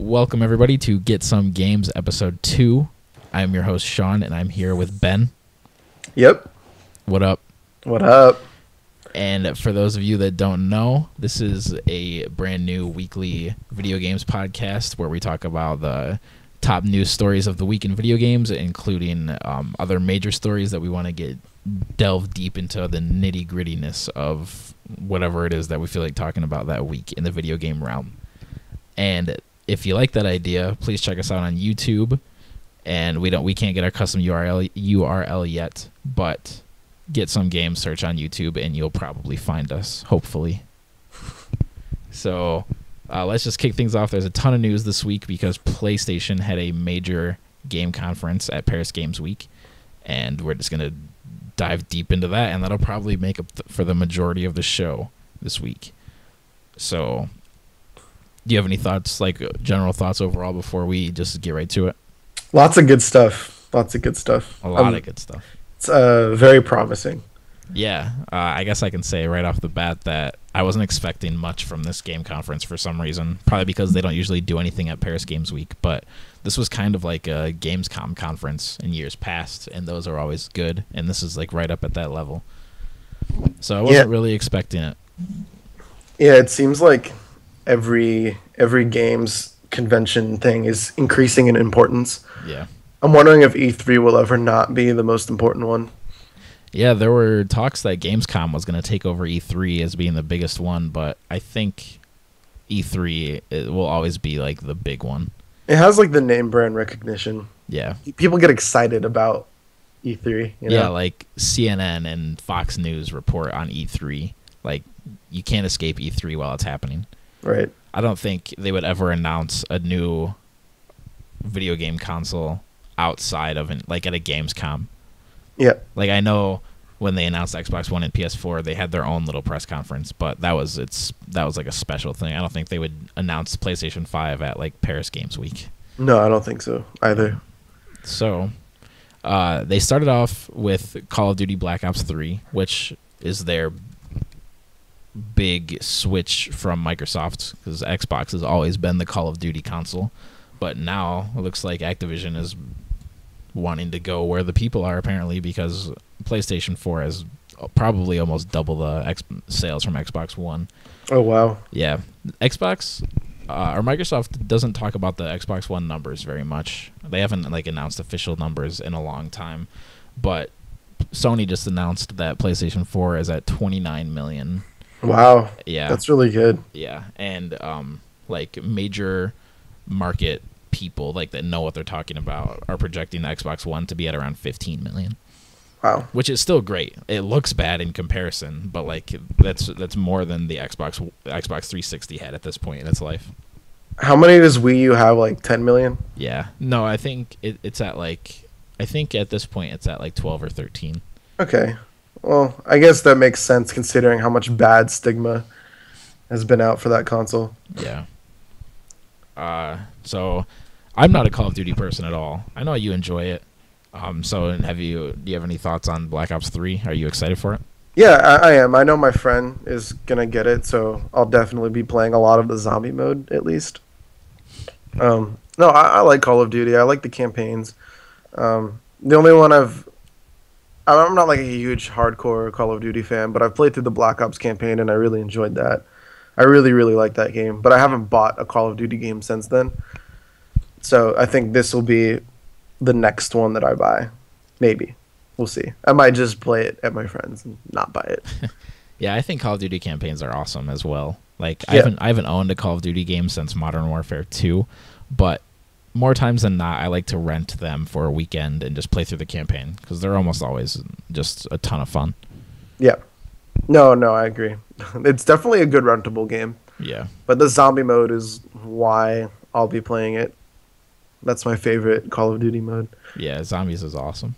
Welcome, everybody, to Get Some Games, Episode 2. I'm your host, Sean, and I'm here with Ben. Yep. What up? What up? And for those of you that don't know, this is a brand new weekly video games podcast where we talk about the top news stories of the week in video games, including other major stories that we want to delve deep into the nitty-grittiness of whatever it is that we feel like talking about that week in the video game realm. And if you like that idea, please check us out on YouTube. And we can't get our custom URL yet, but Get Some Games, search on YouTube, and you'll probably find us, hopefully. So let's just kick things off. There's a ton of news this week because PlayStation had a major game conference at Paris Games Week, and we're just going to dive deep into that, and that'll probably make up for the majority of the show this week. So do you have any thoughts, like general thoughts overall, before we just get right to it? Lots of good stuff. A lot of good stuff. It's very promising. Yeah, I guess I can say right off the bat that I wasn't expecting much from this game conference for some reason. Probably because they don't usually do anything at Paris Games Week, but this was kind of like a Gamescom conference in years past, and those are always good, and this is like right up at that level. So I wasn't really expecting it. Yeah, it seems like every games convention thing is increasing in importance. Yeah. I'm wondering if E3 will ever not be the most important one. Yeah, there were talks that Gamescom was going to take over E3 as being the biggest one, but I think E3 will always be like the big one. It has like the name brand recognition. Yeah. People get excited about E3. You know? Yeah, like CNN and Fox News report on E3. Like, you can't escape E3 while it's happening. Right. I don't think they would ever announce a new video game console outside of like at a Gamescom. Yeah. Like, I know when they announced Xbox One and PS4, they had their own little press conference, but that was like a special thing. I don't think they would announce PlayStation 5 at like Paris Games Week. No, I don't think so either. So, they started off with Call of Duty Black Ops 3, which is their big switch from Microsoft, because Xbox has always been the Call of Duty console, but now it looks like Activision is wanting to go where the people are, apparently, because PlayStation 4 has probably almost double the sales from Xbox One. Oh, wow. Yeah. Xbox or Microsoft doesn't talk about the Xbox One numbers very much. They haven't like announced official numbers in a long time, but Sony just announced that PlayStation 4 is at 29 million. Wow. Yeah. That's really good. Yeah. And like major market people like that know what they're talking about are projecting the Xbox One to be at around 15 million. Wow. Which is still great. It looks bad in comparison, but like that's more than the Xbox 360 had at this point in its life. How many does Wii U have? Like 10 million? Yeah. No, I think it's at like, I think at this point it's at like 12 or 13. Okay. Well, I guess that makes sense considering how much bad stigma has been out for that console. Yeah. So I'm not a Call of Duty person at all. I know you enjoy it. So do you have any thoughts on Black Ops 3? Are you excited for it? Yeah, I am. I know my friend is going to get it, so I'll definitely be playing a lot of the zombie mode, at least. No, I like Call of Duty. I like the campaigns. The only one I'm not like a huge hardcore Call of Duty fan, but I've played through the Black Ops campaign, and I really enjoyed that. I really, really like that game, but I haven't bought a Call of Duty game since then. So I think this will be the next one that I buy. Maybe. We'll see. I might just play it at my friend's and not buy it. Yeah, I think Call of Duty campaigns are awesome as well. Like, Yeah. I haven't owned a Call of Duty game since Modern Warfare 2, but more times than not, I like to rent them for a weekend and just play through the campaign, because they're almost always just a ton of fun. Yeah. No, I agree. It's definitely a good rentable game. Yeah. But the zombie mode is why I'll be playing it. That's my favorite Call of Duty mode. Yeah, zombies is awesome.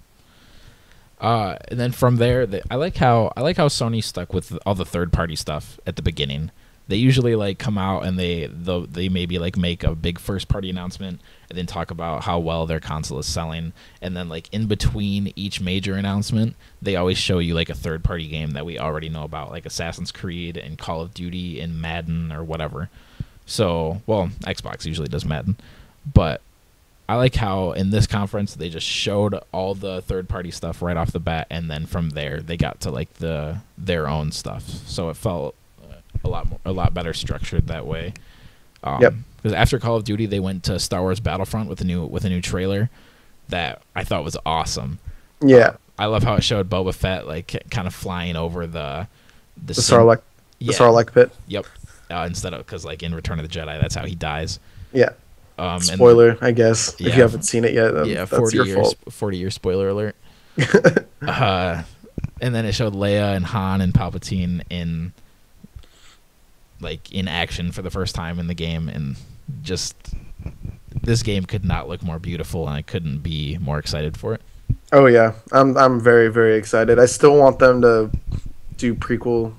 And then from there, I like how Sony stuck with all the third-party stuff at the beginning. They usually like come out and they maybe like make a big first-party announcement and then talk about how well their console is selling, and then like in between each major announcement, they always show you like a third-party game that we already know about, like Assassin's Creed and Call of Duty and Madden or whatever. So, well, Xbox usually does Madden, but I like how in this conference they just showed all the third-party stuff right off the bat, and then from there they got to like their own stuff. So it felt a lot better structured that way. Yep. Because after Call of Duty, they went to Star Wars Battlefront with a new trailer that I thought was awesome. Yeah. I love how it showed Boba Fett like kind of flying over the Sarlacc, the Sarlacc pit. Yep. Instead of because like in Return of the Jedi, that's how he dies. Yeah. Spoiler, I guess, yeah, if you haven't seen it yet. Yeah, that's 40 your years, fault. 40-year spoiler alert. And then it showed Leia and Han and Palpatine in action for the first time in the game, and just this game could not look more beautiful, and I couldn't be more excited for it. Oh yeah, I'm very, very excited. I still want them to do prequel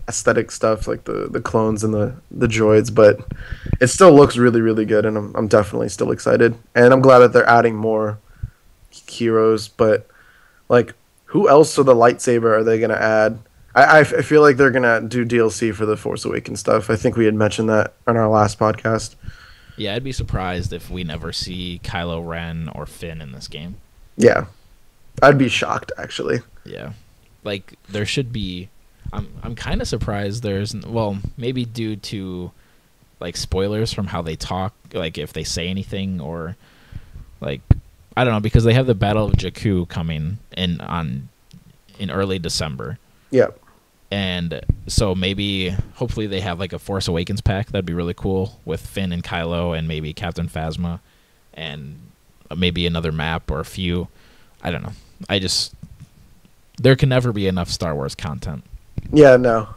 aesthetic stuff like the clones and the droids, but it still looks really, really good, and I'm definitely still excited. And I'm glad that they're adding more heroes, but like who else to the lightsaber are they gonna add? I feel like they're gonna do DLC for the Force Awakens stuff. I think we had mentioned that on our last podcast. Yeah, I'd be surprised if we never see Kylo Ren or Finn in this game. Yeah, I'd be shocked actually. Yeah, like there should be. I'm kind of surprised there's, well, maybe due to like spoilers from how they talk, like if they say anything, or like I don't know, because they have the Battle of Jakku coming in early December. Yeah. And so maybe hopefully they have like a Force Awakens pack. That'd be really cool with Finn and Kylo and maybe Captain Phasma and maybe another map or a few. I don't know. There can never be enough Star Wars content. Yeah, no.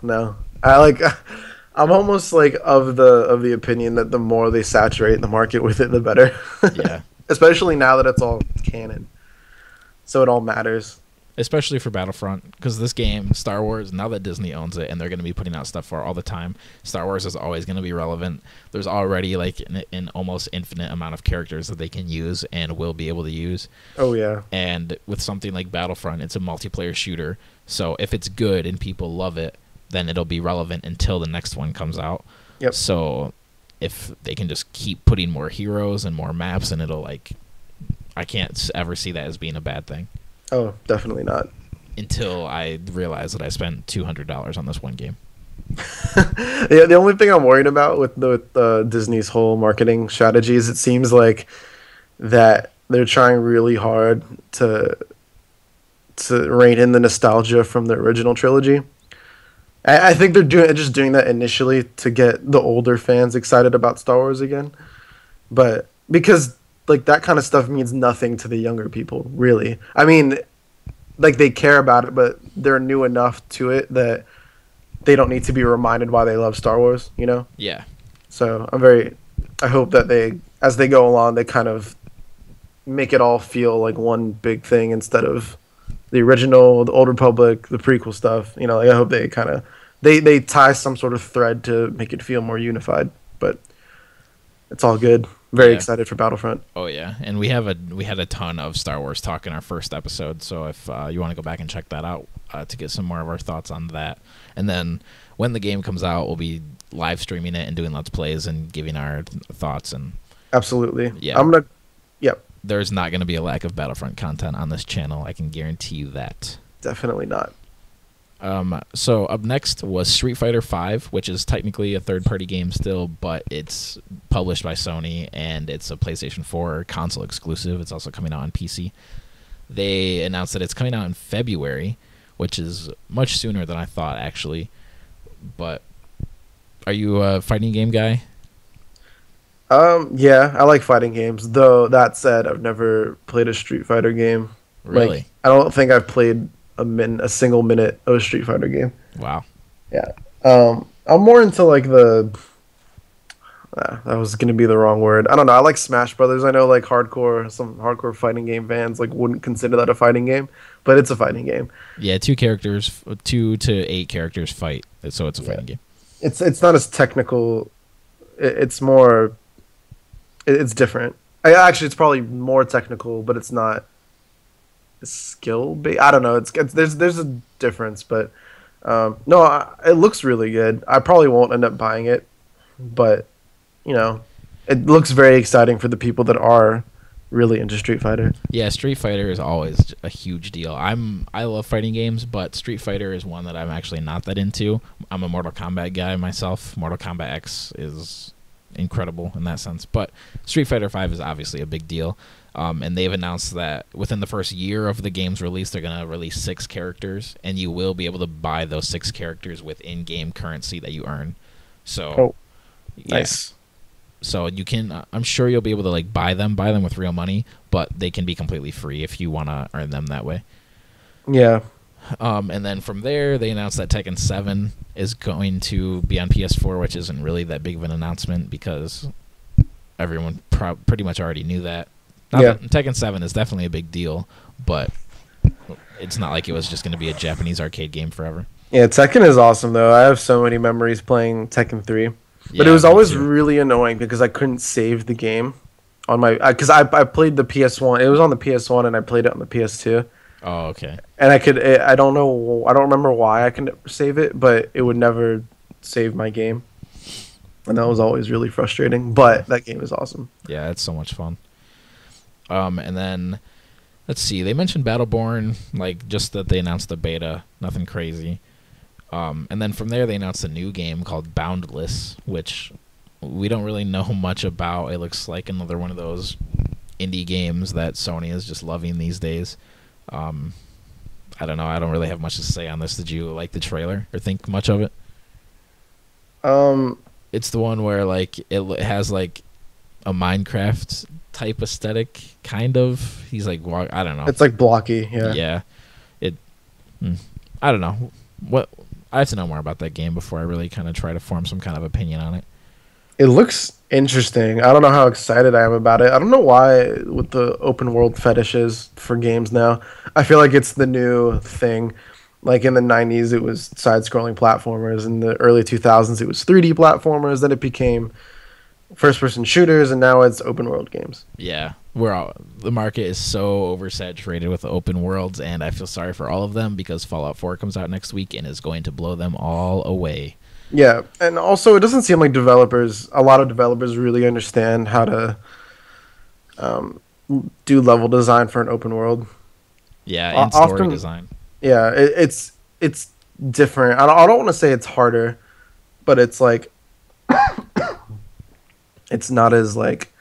I'm almost like of the opinion that the more they saturate the market with it, the better. Yeah. Especially now that it's all canon. So it all matters. Especially for Battlefront, because this game, Star Wars, now that Disney owns it and they're going to be putting out stuff for it all the time, Star Wars is always going to be relevant. There's already like an almost infinite amount of characters that they can use and will be able to use. Oh, yeah. And with something like Battlefront, it's a multiplayer shooter. So if it's good and people love it, then it'll be relevant until the next one comes out. Yep. So if they can just keep putting more heroes and more maps, and it'll like, I can't ever see that as being a bad thing. Oh, definitely not. Until I realized that I spent $200 on this one game. Yeah, the only thing I'm worried about with Disney's whole marketing strategies, it seems like that they're trying really hard to rein in the nostalgia from the original trilogy. I think they're doing that initially to get the older fans excited about Star Wars again, but because like that kind of stuff means nothing to the younger people, really. I mean, like they care about it, but they're new enough to it that they don't need to be reminded why they love Star Wars, you know? Yeah. So I hope that as they go along, they kind of make it all feel like one big thing instead of the original, the Old Republic, the prequel stuff. You know, like I hope they kind of, they tie some sort of thread to make it feel more unified, but it's all good. Very excited for Battlefront. Oh yeah, and we had a ton of Star Wars talk in our first episode. So if you want to go back and check that out to get some more of our thoughts on that, and then when the game comes out, we'll be live streaming it and doing let's plays and giving our thoughts. And absolutely, yeah, Yep. There's not gonna be a lack of Battlefront content on this channel. I can guarantee you that. Definitely not. So up next was Street Fighter V, which is technically a third-party game still, but it's published by Sony, and it's a PlayStation 4 console exclusive. It's also coming out on PC. They announced that it's coming out in February, which is much sooner than I thought, actually. But are you a fighting game guy? Yeah, I like fighting games. Though that said, I've never played a Street Fighter game. Really? Like, I don't think I've played a single minute of a Street Fighter game. Wow. Yeah. I'm more into like that was gonna be the wrong word. I don't know. I like Smash Brothers. I know like some hardcore fighting game fans like wouldn't consider that a fighting game, but it's a fighting game. Yeah, 2 to 8 characters fight, so it's a fighting game. It's not as technical. It's more. It's different. Actually, it's probably more technical, but it's not skill based. I don't know. There's a difference, but no, it looks really good. I probably won't end up buying it, but you know, it looks very exciting for the people that are really into Street Fighter. Yeah, Street Fighter is always a huge deal. I love fighting games, but Street Fighter is one that I'm actually not that into. I'm a Mortal Kombat guy myself. Mortal Kombat X is incredible in that sense, but Street Fighter 5 is obviously a big deal. And they've announced that within the first year of the game's release, they're going to release 6 characters, and you will be able to buy those 6 characters with in-game currency that you earn. So, Nice. So you can, I'm sure you'll be able to like buy them with real money, but they can be completely free if you want to earn them that way. Yeah. And then from there, they announced that Tekken 7 is going to be on PS4, which isn't really that big of an announcement because everyone pretty much already knew that. Tekken 7 is definitely a big deal, but it's not like it was just going to be a Japanese arcade game forever. Yeah, Tekken is awesome, though. I have so many memories playing Tekken 3. But it was always really annoying because I couldn't save the game on my... Because I played the PS1. It was on the PS1, and I played it on the PS2. Oh, okay. And I don't know... I don't remember why I can save it, but it would never save my game. And that was always really frustrating. But that game is awesome. Yeah, it's so much fun. And then... Let's see. They mentioned Battleborn, like, just that they announced the beta. Nothing crazy. And then from there, they announced a new game called Boundless, which we don't really know much about. It looks like another one of those indie games that Sony is just loving these days. I don't know. I don't really have much to say on this. Did you like the trailer or think much of it? It's the one where like it has like a Minecraft type aesthetic, kind of. He's like, I don't know. It's like blocky, yeah. Yeah. I don't know. I have to know more about that game before I really kind of try to form some kind of opinion on it. It looks interesting. I don't know how excited I am about it. I don't know why with the open world fetishes for games now. I feel like it's the new thing. Like in the 90s, it was side-scrolling platformers. In the early 2000s, it was 3D platformers. Then it became first-person shooters, and now it's open world games. Yeah, the market is so oversaturated with open worlds, and I feel sorry for all of them because Fallout 4 comes out next week and is going to blow them all away. Yeah, and also it doesn't seem like a lot of developers really understand how to do level design for an open world. Yeah, and story design. Yeah, it's different. I don't want to say it's harder, but it's like it's not as like,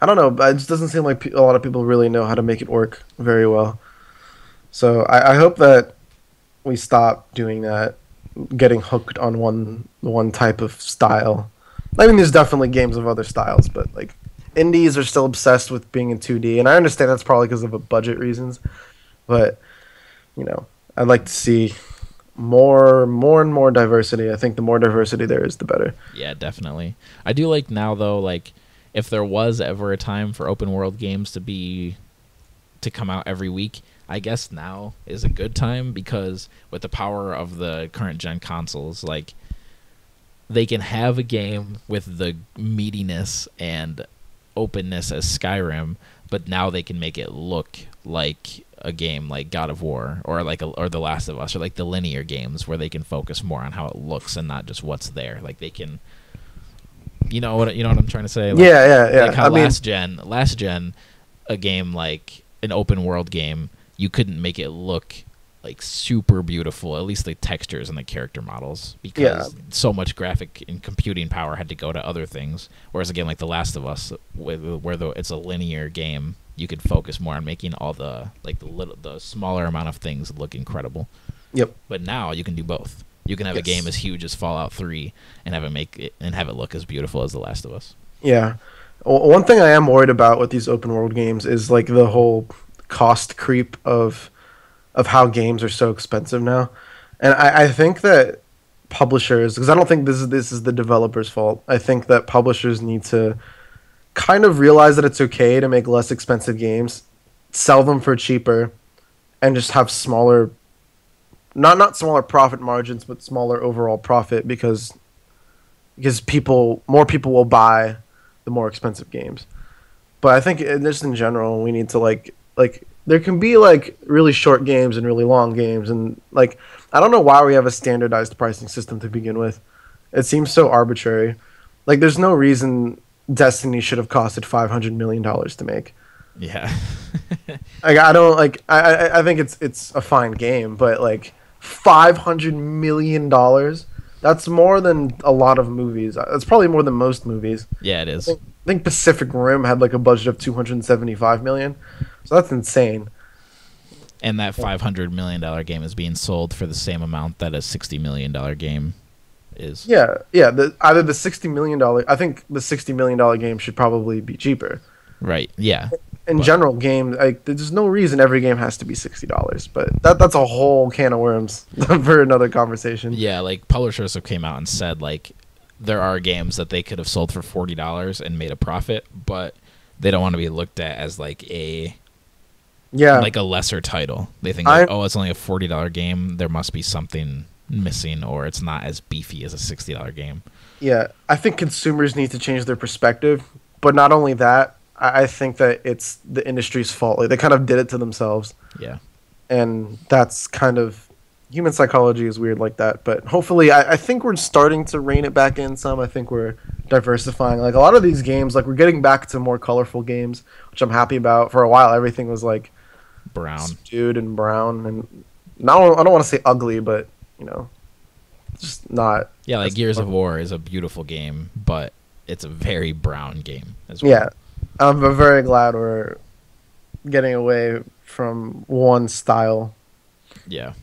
I don't know, but it just doesn't seem like a lot of people really know how to make it work very well. So I hope that we stop doing that, getting hooked on one type of style. I mean, there's definitely games of other styles, but like indies are still obsessed with being in 2D, and I understand that's probably because of budget reasons. But you know, I'd like to see more and more diversity. I think the more diversity there is, the better. Yeah, definitely. I do like now though, like if there was ever a time for open world games to come out every week, I guess now is a good time because with the power of the current gen consoles, like they can have a game with the meatiness and openness as Skyrim, but now they can make it look like a game like God of War or or The Last of Us or like the linear games where they can focus more on how it looks and not just what's there. Like they can, you know what I'm trying to say? Like, yeah. Like how last gen, a game like an open world game, you couldn't make it look like super beautiful, at least the textures and the character models, because so much graphic and computing power had to go to other things. Whereas a game like The Last of Us, where it's a linear game, you could focus more on making all the smaller amount of things look incredible. Yep. But now you can do both. You can have a game as huge as Fallout 3 and have it look as beautiful as The Last of Us. Yeah. One thing I am worried about with these open world games is like the whole cost creep of how games are so expensive now. And I think that publishers, because I don't think this is the developers' fault. I think that publishers need to kind of realize that it's okay to make less expensive games, sell them for cheaper, and just have smaller, not smaller profit margins, but smaller overall profit because more people will buy the more expensive games. But I think just in general, we need to like there can be like really short games and really long games, and like I don't know why we have a standardized pricing system to begin with. It seems so arbitrary. Like, there's no reason Destiny should have costed $500 million to make. Yeah. Like, I don't like. I think it's a fine game, but like $500 million. That's more than a lot of movies. That's probably more than most movies. Yeah, it is. I think Pacific Rim had like a budget of 275 million. So that's insane. And that $500 million game is being sold for the same amount that a $60 million game is. Yeah. Either the $60 million. I think the $60 million game should probably be cheaper. Right. Yeah. In general, games, like, there's no reason every game has to be $60, but that's a whole can of worms for another conversation. Yeah, like publishers have came out and said like there are games that they could have sold for $40 and made a profit, but they don't want to be looked at as like a lesser title. They think like, oh, it's only a $40 game. There must be something missing, or it's not as beefy as a $60 game. Yeah, I think consumers need to change their perspective, but not only that, I think that it's the industry's fault. Like, they kind of did it to themselves. Yeah. And that's kind of... Human psychology is weird like that. But hopefully, I think we're starting to rein it back in some. I think we're diversifying. Like, a lot of these games, like, we're getting back to more colorful games, which I'm happy about. For a while, everything was, like... brown. Stewed and brown. And now, I don't want to say ugly, but, you know... Just not... Yeah, like Gears of War is a beautiful game, but it's a very brown game as well. Yeah. I'm very glad we're getting away from one style. Yeah.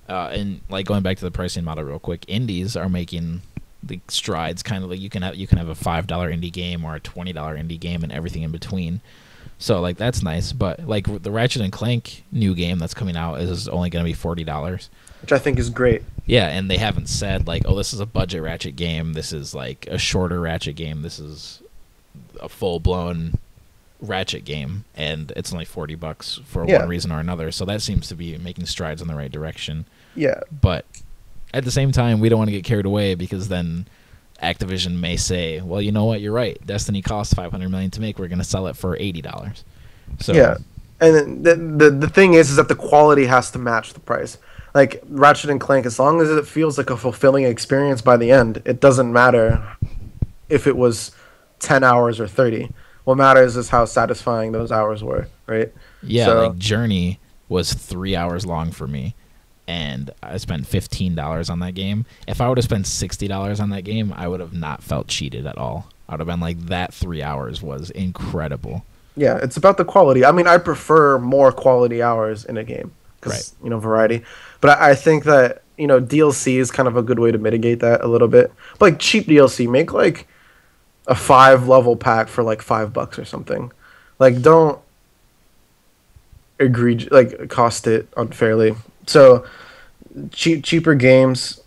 And like going back to the pricing model real quick, indies are making the strides, kind of like you can have a $5 indie game or a $20 indie game and everything in between. So like that's nice, but like the Ratchet and Clank new game that's coming out is only going to be $40, which I think is great. Yeah, and they haven't said like, oh, this is a budget Ratchet game, this is like a shorter Ratchet game, this is a full-blown Ratchet game, and it's only $40 for one reason or another. So that seems to be making strides in the right direction. Yeah. But at the same time, we don't want to get carried away, because then Activision may say, well, you know what, you're right. Destiny costs $500 million to make. We're going to sell it for $80. So yeah. And the thing is that the quality has to match the price. Like Ratchet and Clank, as long as it feels like a fulfilling experience by the end, it doesn't matter if it was 10 hours or 30. What matters is how satisfying those hours were, right? Yeah, so, like Journey was 3 hours long for me, and I spent $15 on that game. If I would have spent $60 on that game, I would have not felt cheated at all. I would have been like, that 3 hours was incredible. Yeah, it's about the quality. I mean, I prefer more quality hours in a game, because, you know, variety. But I think that, you know, DLC is kind of a good way to mitigate that a little bit. But like cheap DLC, make like a 5-level pack for like $5 or something. Like, don't cost it unfairly. So cheaper games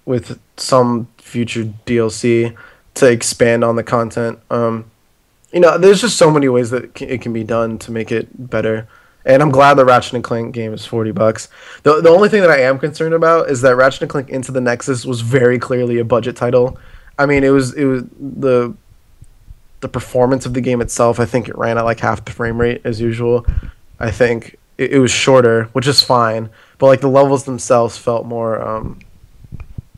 with some future DLC to expand on the content. You know, there's just so many ways that it can be done to make it better. And I'm glad the Ratchet and Clank game is $40. The only thing that I am concerned about is that Ratchet and Clank Into the Nexus was very clearly a budget title. I mean, it was the performance of the game itself. I think it ran at like half the frame rate as usual. I think it was shorter, which is fine, but like the levels themselves felt more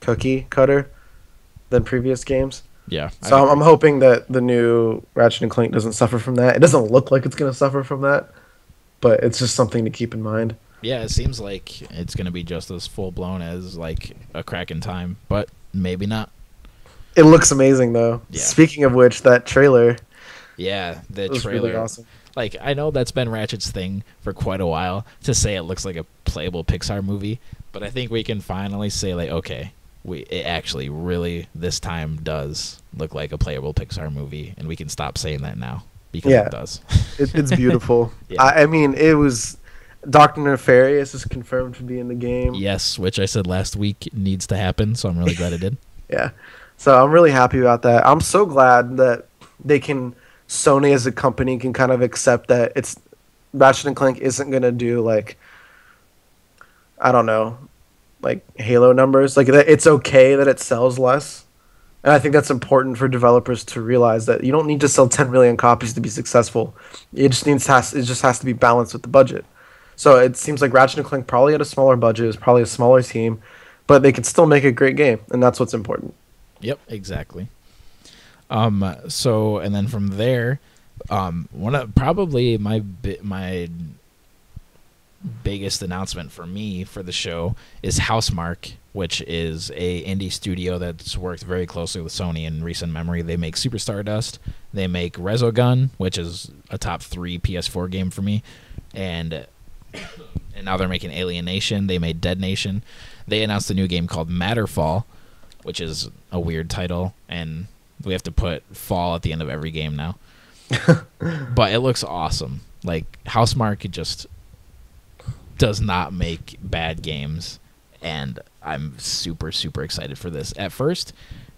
cookie cutter than previous games. Yeah. So I'm hoping that the new Ratchet and Clank doesn't suffer from that. It doesn't look like it's going to suffer from that, but it's just something to keep in mind. Yeah, it seems like it's going to be just as full blown as like a Crack in Time, but maybe not. It looks amazing though. Yeah. Speaking of which, that trailer. Yeah, the was trailer. Really awesome. Like, I know that's been Ratchet's thing for quite a while, to say it looks like a playable Pixar movie, but I think we can finally say, like, okay, it actually really this time does look like a playable Pixar movie, and we can stop saying that now, because it does. It's beautiful. Yeah. I mean, it was... Dr. Nefarious is confirmed to be in the game. Yes, which I said last week needs to happen, so I'm really glad it did. Yeah. So I'm really happy about that. I'm so glad that they can... Sony as a company can kind of accept that it's... Ratchet and Clank isn't going to do, like... I don't know. Like, Halo numbers. Like, it's okay that it sells less. And I think that's important for developers to realize that you don't need to sell 10 million copies to be successful. It just has to be balanced with the budget. So it seems like Ratchet and Clank probably had a smaller budget, is probably a smaller team, but they can still make a great game, and that's what's important. Yep, exactly. So and then from there, one of probably my biggest announcement for me for the show is Housemarque, which is a indie studio that's worked very closely with Sony in recent memory. They make Super Stardust, they make Resogun, which is a top 3 PS4 game for me, and now they're making Alienation. They made Dead Nation. They announced a new game called Matterfall, which is a weird title, and we have to put fall at the end of every game now. But it looks awesome. Like, Housemarque just does not make bad games, and I'm super, super excited for this. At first,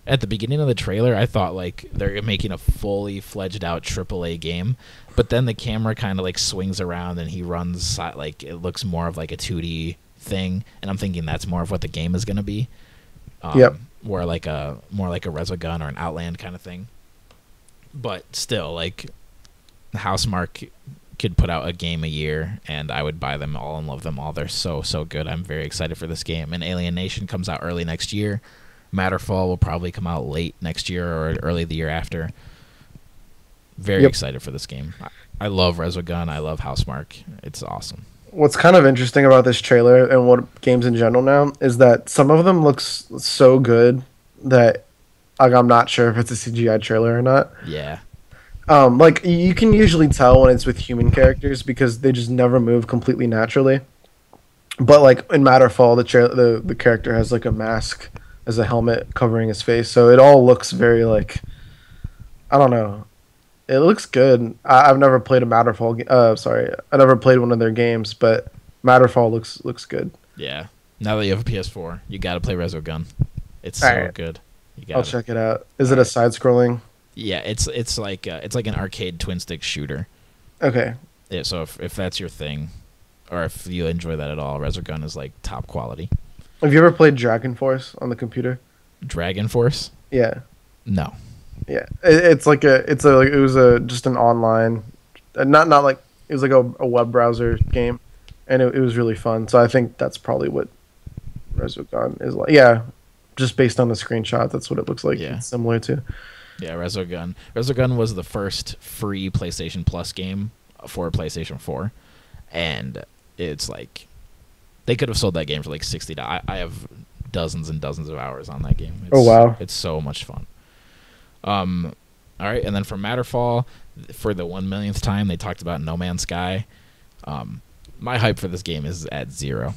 at the beginning of the trailer, I thought, like, they're making a fully fledged out AAA game, but then the camera kind of, like, swings around and he runs, like, it looks more of, like, a 2D thing, and I'm thinking that's more of what the game is going to be. Yep. More like a Resogun or an Outland kind of thing. But still, like, Housemarque could put out a game a year, and I would buy them all and love them all. They're so, so good. I'm very excited for this game. And Alienation comes out early next year. Matterfall will probably come out late next year or early the year after. Very excited for this game. I love Resogun. I love Housemarque. It's awesome. What's kind of interesting about this trailer and what games in general now is that some of them looks so good that, like, I'm not sure if it's a CGI trailer or not. Yeah. Like, you can usually tell when it's with human characters because they just never move completely naturally. But, like, in Matterfall, the character has, like, a mask as a helmet covering his face. So it all looks very, like, I don't know. It looks good. I've never played a Matterfall. Sorry, I never played one of their games, but Matterfall looks good. Yeah. Now that you have a PS4, you got to play Resogun. It's so good. I'll check it out. Is it a side-scrolling? Yeah, it's like an arcade twin stick shooter. Okay. Yeah, so if that's your thing, or if you enjoy that at all, Resogun is like top quality. Have you ever played Dragon Force on the computer? Dragon Force? Yeah. No. Yeah, it was just an online, not like it was like a web browser game, and it was really fun. So I think that's probably what Resogun is like. Yeah, just based on the screenshot, that's what it looks like. Yeah. It's similar to. Yeah, Resogun. Resogun was the first free PlayStation Plus game for PlayStation 4, and it's like they could have sold that game for like $60. I have dozens and dozens of hours on that game. Oh wow, it's so much fun. All right, and then for Matterfall, for the 1 millionth time, they talked about No Man's Sky. My hype for this game is at 0.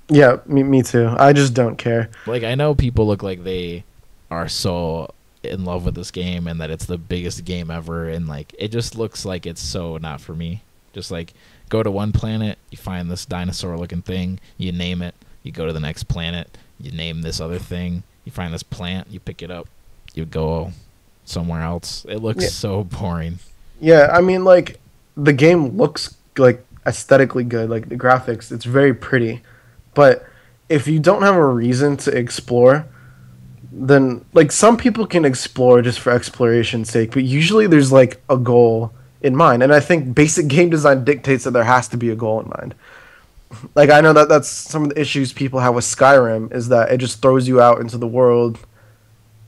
Yeah, me too. I just don't care. Like, I know people look like they are so in love with this game and that it's the biggest game ever, and like it just looks like it's so not for me. Just like, go to one planet, you find this dinosaur-looking thing, you name it. You go to the next planet, you name this other thing, you find this plant, you pick it up, you go somewhere else. It looks so boring. Yeah, I mean, like, the game looks like aesthetically good, like the graphics, it's very pretty, but if you don't have a reason to explore, then, like, some people can explore just for exploration's sake, but usually there's like a goal in mind, and I think basic game design dictates that there has to be a goal in mind. Like, I know that's some of the issues people have with Skyrim, is that it just throws you out into the world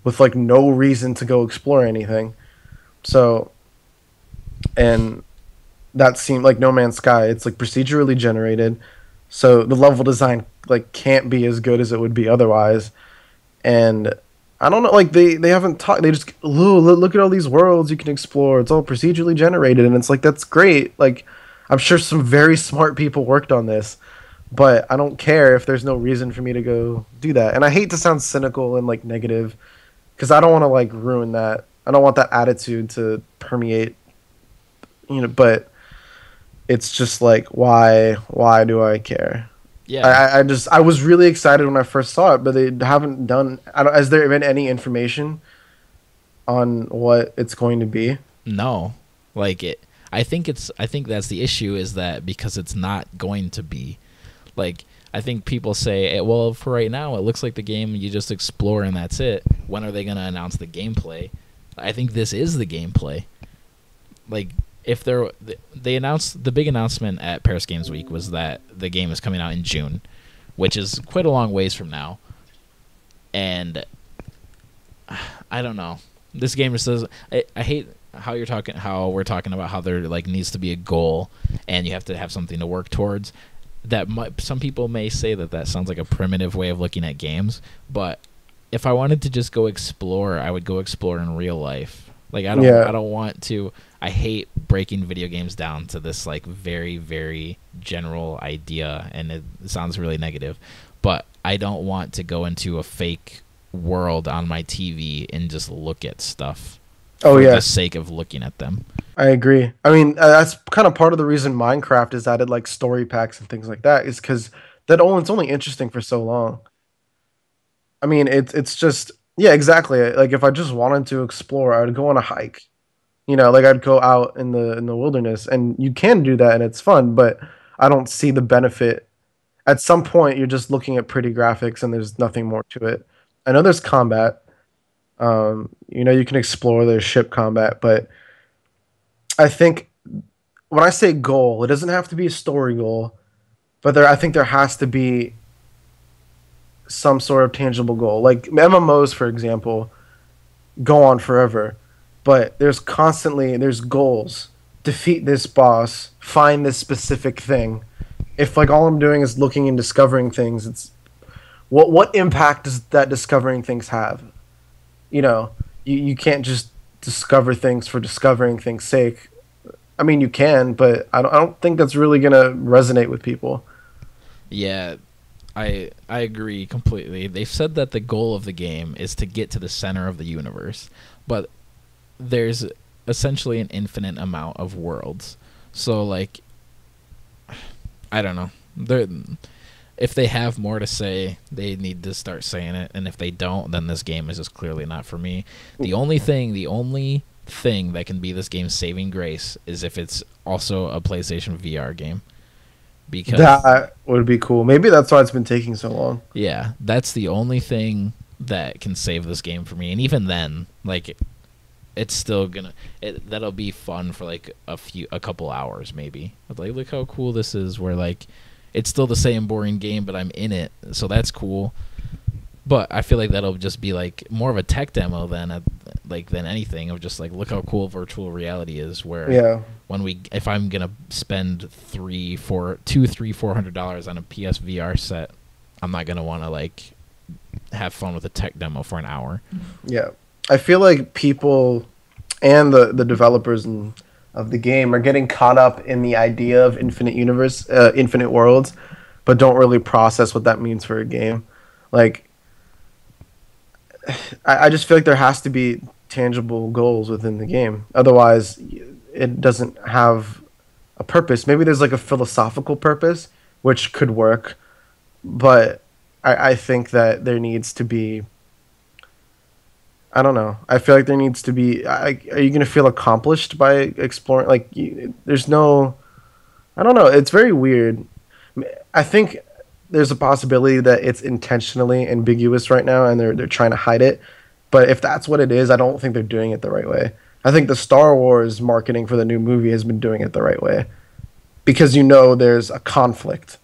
with like no reason to go explore anything. So, and that seemed like No Man's Sky. It's like procedurally generated, so the level design like can't be as good as it would be otherwise. And I don't know, like they haven't talked. They just look at all these worlds you can explore. It's all procedurally generated, and it's like, that's great. Like, I'm sure some very smart people worked on this, but I don't care if there's no reason for me to go do that. And I hate to sound cynical and like negative, because I don't want to like ruin that. I don't want that attitude to permeate, but it's just like, why do I care? Yeah. I was really excited when I first saw it, but they haven't done, has there been any information on what it's going to be? No. Like, I think that's the issue, is that because it's not going to be. Like, I think people say, well, for right now, it looks like the game you just explore and that's it. When are they going to announce the gameplay? I think this is the gameplay. Like, if they announced, the big announcement at Paris Games Week was that the game is coming out in June, which is quite a long ways from now. And I don't know. This game just doesn't. I hate how we're talking about how there like needs to be a goal and you have to have something to work towards. Some people may say that sounds like a primitive way of looking at games, but if I wanted to just go explore, I would go explore in real life. Like I don't want to. I hate breaking video games down to this like very, very general idea, and it sounds really negative, but I don't want to go into a fake world on my TV and just look at stuff for the sake of looking at them. I agree. I mean, that's kind of part of the reason Minecraft has added like story packs and things like that, is because it's only interesting for so long. I mean, it's just, yeah, exactly. Like if I just wanted to explore, I would go on a hike. You know, like I'd go out in the wilderness, and you can do that, and it's fun. But I don't see the benefit. At some point, you're just looking at pretty graphics, and there's nothing more to it. I know there's combat. You know, you can explore. There's ship combat, but I think when I say goal, it doesn't have to be a story goal, but I think there has to be some sort of tangible goal. Like MMOs, for example, go on forever, but there's goals. Defeat this boss, find this specific thing. If like all I'm doing is looking and discovering things, it's what impact does that discovering things have? You know, you can't just discover things for discovering things' sake. I mean, you can, but I don't think that's really gonna resonate with people. Yeah, I agree completely. They've said that the goal of the game is to get to the center of the universe, but there's essentially an infinite amount of worlds. So like, I don't know. If they have more to say, they need to start saying it, and if they don't, then this game is just clearly not for me. The only thing that can be this game's saving grace is if it's also a PlayStation VR game. Because that would be cool. Maybe that's why it's been taking so long. Yeah, that's the only thing that can save this game for me. And even then, like, it's still that'll be fun for like a couple hours maybe. Like, look how cool this is. Where like, it's still the same boring game, but I'm in it, so that's cool. But I feel like that'll just be like more of a tech demo than anything, of just like, look how cool virtual reality is. Where if I'm gonna spend $400 on a PSVR set, I'm not gonna want to like have fun with a tech demo for an hour. Yeah, I feel like people and the developers of the game are getting caught up in the idea of infinite worlds, but don't really process what that means for a game. Like, I just feel like there has to be tangible goals within the game. Otherwise, it doesn't have a purpose. Maybe there's like a philosophical purpose, which could work, but I think that there needs to be, I don't know. I feel like there needs to be, are you going to feel accomplished by exploring? Like, there's no, I don't know. It's very weird. I think there's a possibility that it's intentionally ambiguous right now, and they're trying to hide it. But if that's what it is, I don't think they're doing it the right way. I think the Star Wars marketing for the new movie has been doing it the right way, because you know there's a conflict.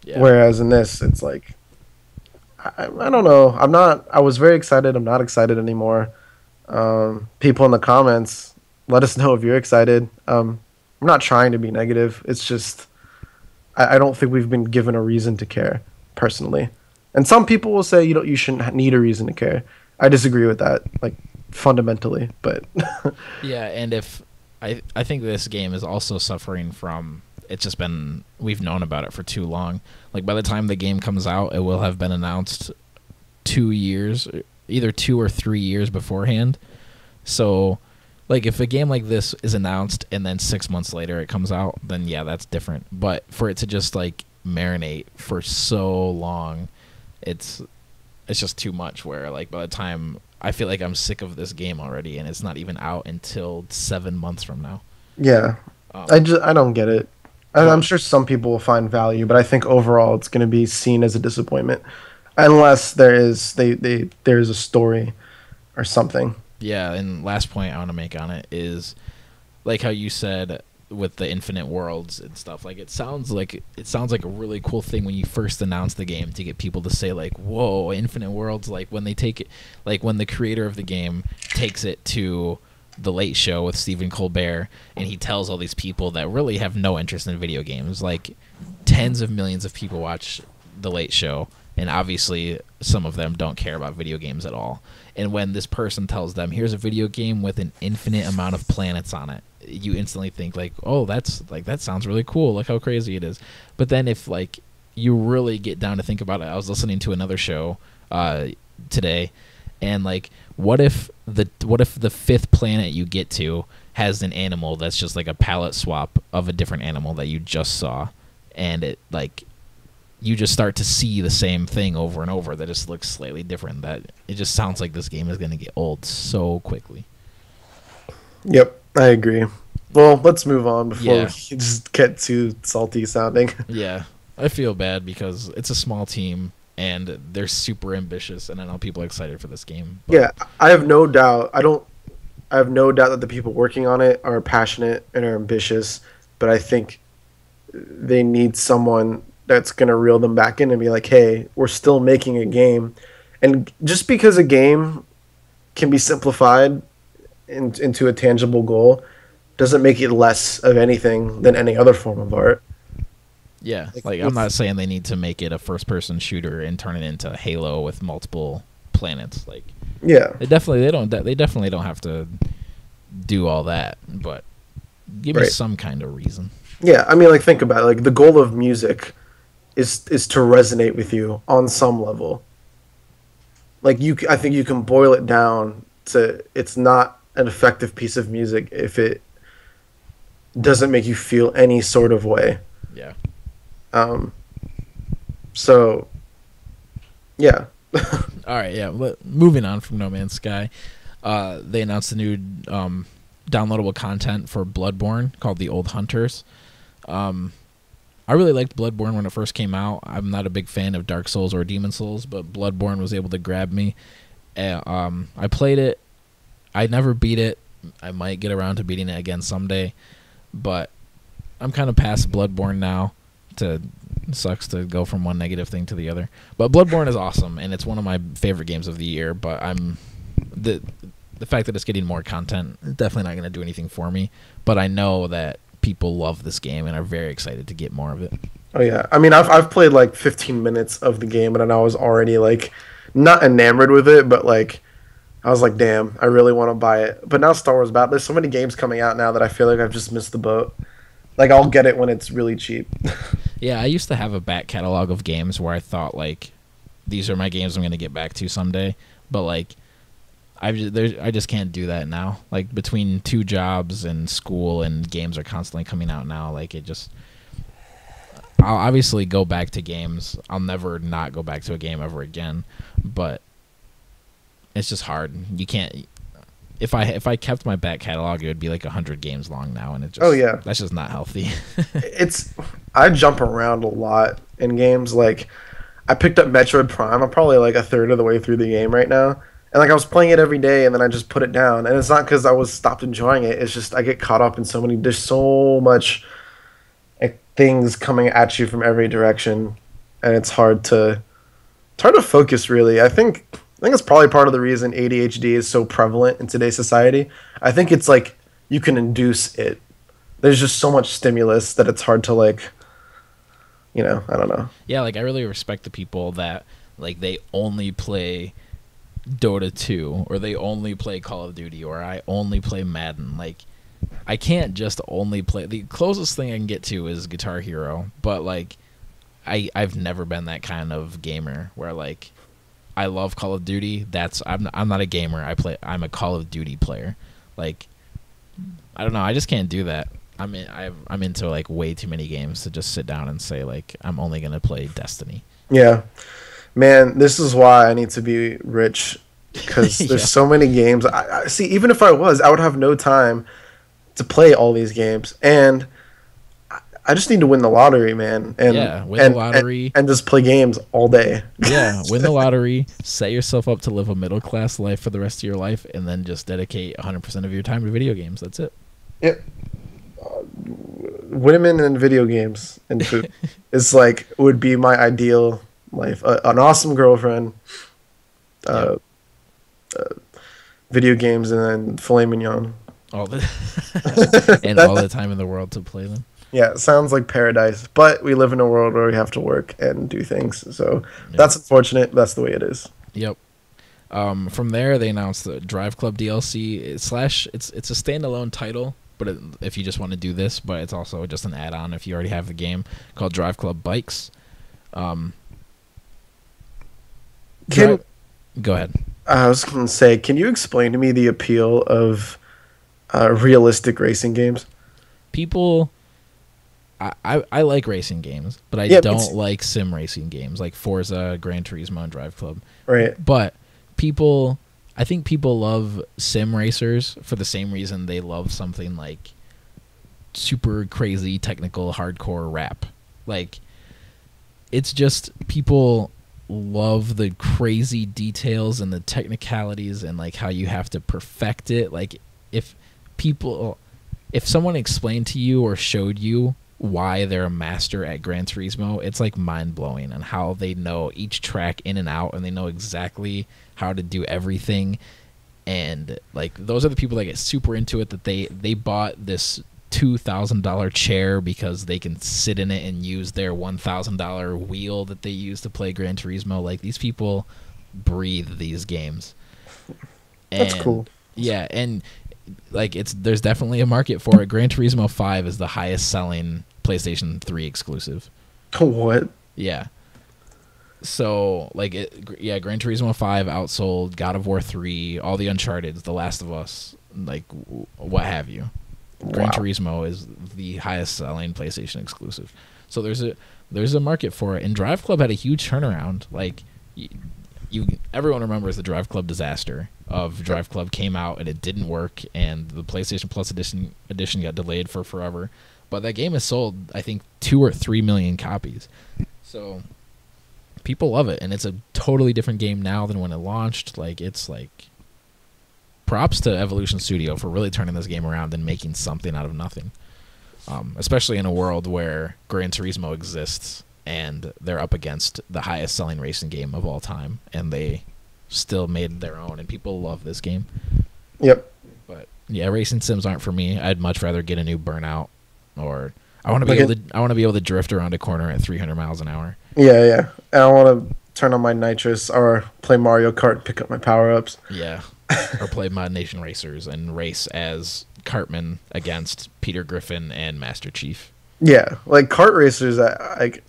Yeah. Whereas in this, it's like, I don't know. I was very excited. I'm not excited anymore. People in the comments, let us know if you're excited. I'm not trying to be negative. It's just, I don't think we've been given a reason to care, personally. And some people will say you shouldn't need a reason to care. I disagree with that, like, fundamentally. But yeah, and if I think this game is also suffering from, it's just been, we've known about it for too long. Like, by the time the game comes out, it will have been announced 2 years, either 2 or 3 years beforehand. So, like, if a game like this is announced and then 6 months later it comes out, then yeah, that's different. But for it to just like marinate for so long, it's just too much. Where like, by the time, I feel like I'm sick of this game already, and it's not even out until 7 months from now. Yeah, I don't get it. I'm sure some people will find value, but I think overall it's going to be seen as a disappointment, unless there's a story or something. Yeah, and last point I want to make on it is, like how you said, with the infinite worlds and stuff. Like it sounds like a really cool thing when you first announce the game, to get people to say like, whoa, infinite worlds. Like when they take it, like when the creator of the game takes it to the Late Show with Stephen Colbert, and he tells all these people that really have no interest in video games, like tens of millions of people watch the Late Show, and obviously some of them don't care about video games at all. And when this person tells them, here's a video game with an infinite amount of planets on it, you instantly think like, oh, that sounds really cool. Look how crazy it is. But then if like you really get down to think about it, I was listening to another show today, and like, what if the fifth planet you get to has an animal that's just like a palette swap of a different animal that you just saw, and it like you just start to see the same thing over and over that just looks slightly different. That it just sounds like this game is going to get old so quickly. Yep, I agree. Well, let's move on before we just get too salty sounding. Yeah, I feel bad because it's a small team and they're super ambitious, and I know people are excited for this game. But yeah, I have no doubt. I have no doubt that the people working on it are passionate and are ambitious, but I think they need someone that's going to reel them back in and be like, hey, we're still making a game. And just because a game can be simplified into a tangible goal doesn't make it less of anything than any other form of art. Yeah, like I'm not saying they need to make it a first-person shooter and turn it into Halo with multiple planets. Like, yeah, they definitely don't have to do all that. But give me some kind of reason. Yeah, I mean, like, think about it. Like, the goal of music is to resonate with you on some level. Like, I think you can boil it down to it's not an effective piece of music if it doesn't make you feel any sort of way. Yeah. So, yeah. All right, yeah. Moving on from No Man's Sky, they announced a new downloadable content for Bloodborne called The Old Hunters. I really liked Bloodborne when it first came out. I'm not a big fan of Dark Souls or Demon Souls, but Bloodborne was able to grab me. I played it. I never beat it. I might get around to beating it again someday, but I'm kind of past Bloodborne now. Sucks to go from one negative thing to the other, but Bloodborne is awesome, and it's one of my favorite games of the year. But the fact that it's getting more content is definitely not going to do anything for me. But I know that people love this game and are very excited to get more of it. Oh yeah, I mean, I've played like 15 minutes of the game, and I was already like not enamored with it, but like I was like, damn, I really want to buy it. But now Star Wars Battle, there's so many games coming out now that I feel like I've just missed the boat. Like, I'll get it when it's really cheap. Yeah, I used to have a back catalog of games where I thought, like, these are my games I'm going to get back to someday. But, like, I just can't do that now. Like, between two jobs and school and games are constantly coming out now, like, it just... I'll obviously go back to games. I'll never not go back to a game ever again. But it's just hard. You can't... If I kept my back catalog, it would be like 100 games long now, and it just that's just not healthy. I jump around a lot in games. Like, I picked up Metroid Prime. I'm probably like a third of the way through the game right now, and like I was playing it every day, and then I just put it down. And it's not because I was stopped enjoying it. It's just I get caught up in so many. There's so much like, things coming at you from every direction, and it's hard to focus. Really, I think it's probably part of the reason ADHD is so prevalent in today's society. I think it's like you can induce it. There's just so much stimulus that it's hard to like, I don't know. Yeah, like I really respect the people that like they only play Dota 2 or they only play Call of Duty or I only play Madden. Like I can't just only play. The closest thing I can get to is Guitar Hero, but like I've never been that kind of gamer where like I love Call of Duty. I'm not a gamer. I'm a Call of Duty player. Like, I don't know. I just can't do that. I'm into like way too many games to just sit down and say like I'm only gonna play Destiny. Yeah, man. This is why I need to be rich because there's so many games. I see. Even if I would have no time to play all these games, and I just need to win the lottery, man. And win the lottery. And just play games all day. Yeah, win the lottery, set yourself up to live a middle-class life for the rest of your life, and then just dedicate 100% of your time to video games. That's it. Yep. women and video games and food is like would be my ideal life. An awesome girlfriend, Yep. video games, and then filet mignon. All the and all the time in the world to play them. Yeah, it sounds like paradise, but we live in a world where we have to work and do things. So Yep. that's unfortunate. That's the way it is. Yep. From there, they announced the Drive Club DLC slash. It's a standalone title, but if you just want to do this, but it's also just an add-on if you already have the game called Drive Club Bikes. Can Go ahead. I was going to say, can you explain to me the appeal of realistic racing games? People, I like racing games, but I Yeah, don't like sim racing games like Forza, Gran Turismo, and Drive Club. Right. But I think people love sim racers for the same reason they love something like super crazy technical hardcore rap. Like, it's just people love the crazy details and the technicalities and like how you have to perfect it. Like, if someone explained to you or showed you why they're a master at Gran Turismo, it's like mind-blowing on how they know each track in and out, and they know exactly how to do everything. And like, those are the people that get super into it, that they bought this $2,000 chair because they can sit in it and use their $1,000 wheel that they use to play Gran Turismo. Like, these people breathe these games. That's cool. Yeah, and like, there's definitely a market for it. Gran Turismo 5 is the highest selling PlayStation 3 exclusive. What? Yeah. So, like, Gran Turismo 5 outsold God of War 3, all the Uncharted, The Last of Us, like, what have you. Gran Wow. Turismo is the highest selling PlayStation exclusive. So there's a market for it. And Drive Club had a huge turnaround. Like, everyone remembers the Drive Club disaster of Drive Club came out and it didn't work, and the PlayStation Plus edition got delayed for forever. But that game has sold, I think, 2 or 3 million copies. So people love it, and it's a totally different game now than when it launched. Like, it's like, props to Evolution Studio for really turning this game around and making something out of nothing. Especially in a world where Gran Turismo exists and they're up against the highest selling racing game of all time, and they still made their own, and people love this game. Yep. But yeah, racing sims aren't for me. I'd much rather get a new Burnout, or I want to be able to drift around a corner at 300 miles an hour. Yeah, yeah. And I want to turn on my nitrous or play Mario Kart, pick up my power-ups. Yeah. Or play Mod Nation Racers and race as Cartman against Peter Griffin and Master Chief. Yeah, like kart racers, I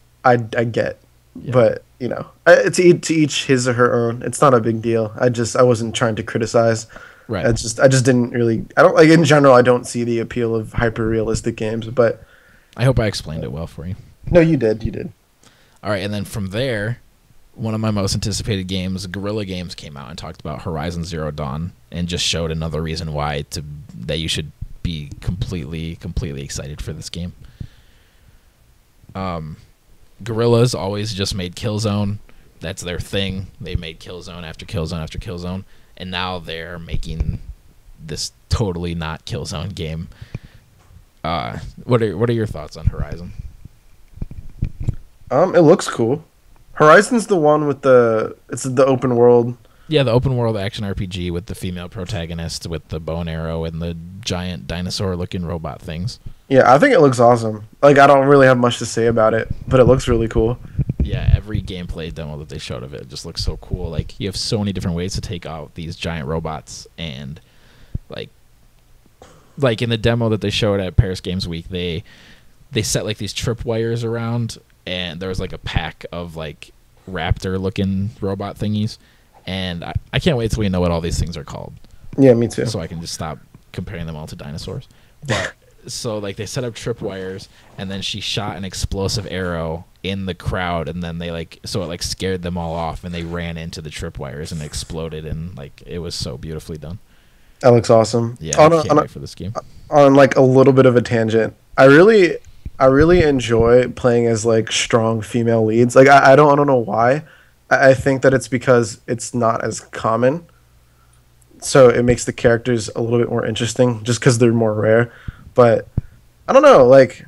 get, Yeah. but you know, to each his or her own. It's not a big deal. I wasn't trying to criticize. Right. I just didn't really. I don't like in general. I don't see the appeal of hyper realistic games, but I hope I explained it well for you. no, you did. You did. All right, and then from there, one of my most anticipated games, Guerrilla Games, came out and talked about Horizon Zero Dawn, and just showed another reason why that you should be completely excited for this game. Guerrilla's always just made Killzone. That's their thing. They made Killzone after Killzone after Killzone, and now they're making this totally not Killzone game. What are your thoughts on Horizon? It looks cool. Horizon's the one with it's the open world. Yeah, the open world action RPG with the female protagonist with the bow and arrow and the giant dinosaur looking robot things. Yeah, I think it looks awesome. Like, I don't really have much to say about it, but it looks really cool. Yeah, every gameplay demo that they showed of it just looks so cool. Like, you have so many different ways to take out these giant robots, and like in the demo that they showed at Paris Games Week, they set like these tripwires around, and there was like a pack of like raptor looking robot thingies, and I can't wait till we know what all these things are called. Yeah, me too. So I can just stop comparing them all to dinosaurs. But so like they set up tripwires, and then she shot an explosive arrow in the crowd, and then it scared them all off, and they ran into the tripwires and exploded, and like it was so beautifully done. That looks awesome. Yeah, I can't wait for this game. On like a little bit of a tangent, I really enjoy playing as like strong female leads. Like I don't know why. I think that it's because it's not as common, so it makes the characters a little bit more interesting just because they're more rare. But I don't know, like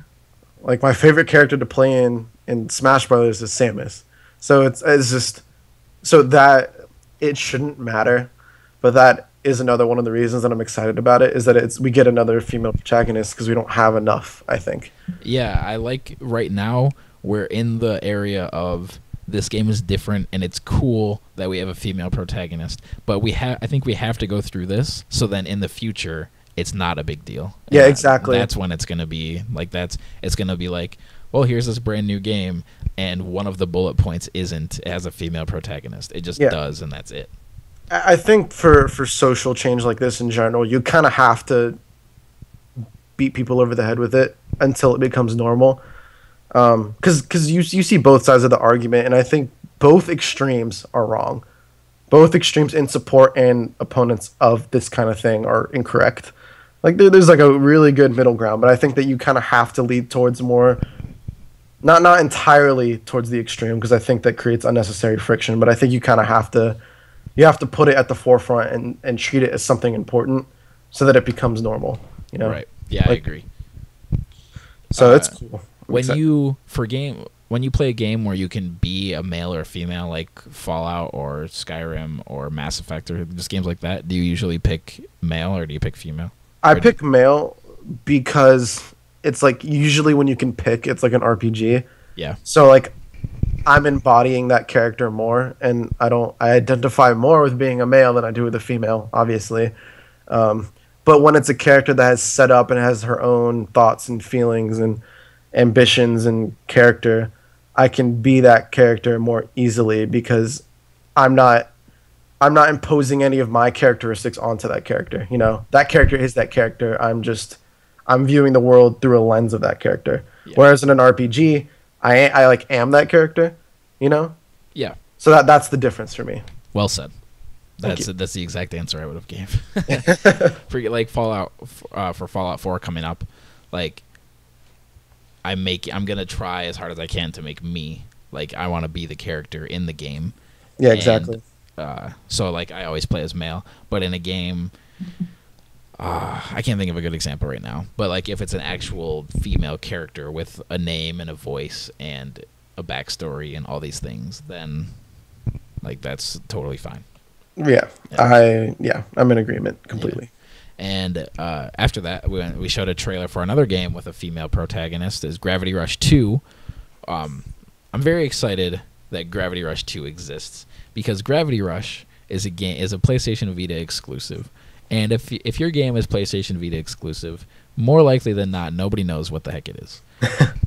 Like my favorite character to play in Smash Brothers is Samus. So it's just so that it shouldn't matter, but that is another one of the reasons that I'm excited about it is that we get another female protagonist because we don't have enough, I think. Yeah, I like right now we're in the area of this game is different and it's cool that we have a female protagonist, but I think we have to go through this so then in the future it's not a big deal. And Yeah, exactly. That's when it's going to be like it's going to be like, well, here's this brand new game and one of the bullet points isn't it has a female protagonist. It just does and that's it. I think for social change like this in general, you kind of have to beat people over the head with it until it becomes normal. Because you see both sides of the argument, and I think both extremes are wrong. Both extremes in support and opponents of this kind of thing are incorrect. Like there's like a really good middle ground, but I think that you kind of have to lead towards more, not entirely towards the extreme, because I think that creates unnecessary friction. But I think you kind of have to. You have to put it at the forefront and treat it as something important so that it becomes normal, you know? Right. Yeah, I agree. So it's cool. When you play a game where you can be a male or a female, like Fallout or Skyrim or Mass Effect or just games like that, do you usually pick male or do you pick female? I pick male because it's like usually when you can pick, it's like an RPG. Yeah. So like I'm embodying that character more, and I identify more with being a male than I do with a female, obviously. But when it's a character that has set up and has her own thoughts and feelings and ambitions and character, I can be that character more easily because I'm not imposing any of my characteristics onto that character. You know, that character is that character. I'm viewing the world through a lens of that character. Yeah. Whereas in an RPG, I like am that character, you know? Yeah. So that's the difference for me. Well said. That's the exact answer I would have gave. For like Fallout for Fallout 4 coming up, like I'm gonna try as hard as I can to make me like I want to be the character in the game. Yeah, exactly. So like I always play as male, but in a game. I can't think of a good example right now, but like if it's an actual female character with a name and a voice and a backstory and all these things, then like that's totally fine. Yeah, I'm in agreement completely. Yeah. And after that, we showed a trailer for another game with a female protagonist. Is Gravity Rush 2. I'm very excited that Gravity Rush 2 exists because Gravity Rush is a PlayStation Vita exclusive. And if your game is PlayStation Vita exclusive, more likely than not, nobody knows what the heck it is.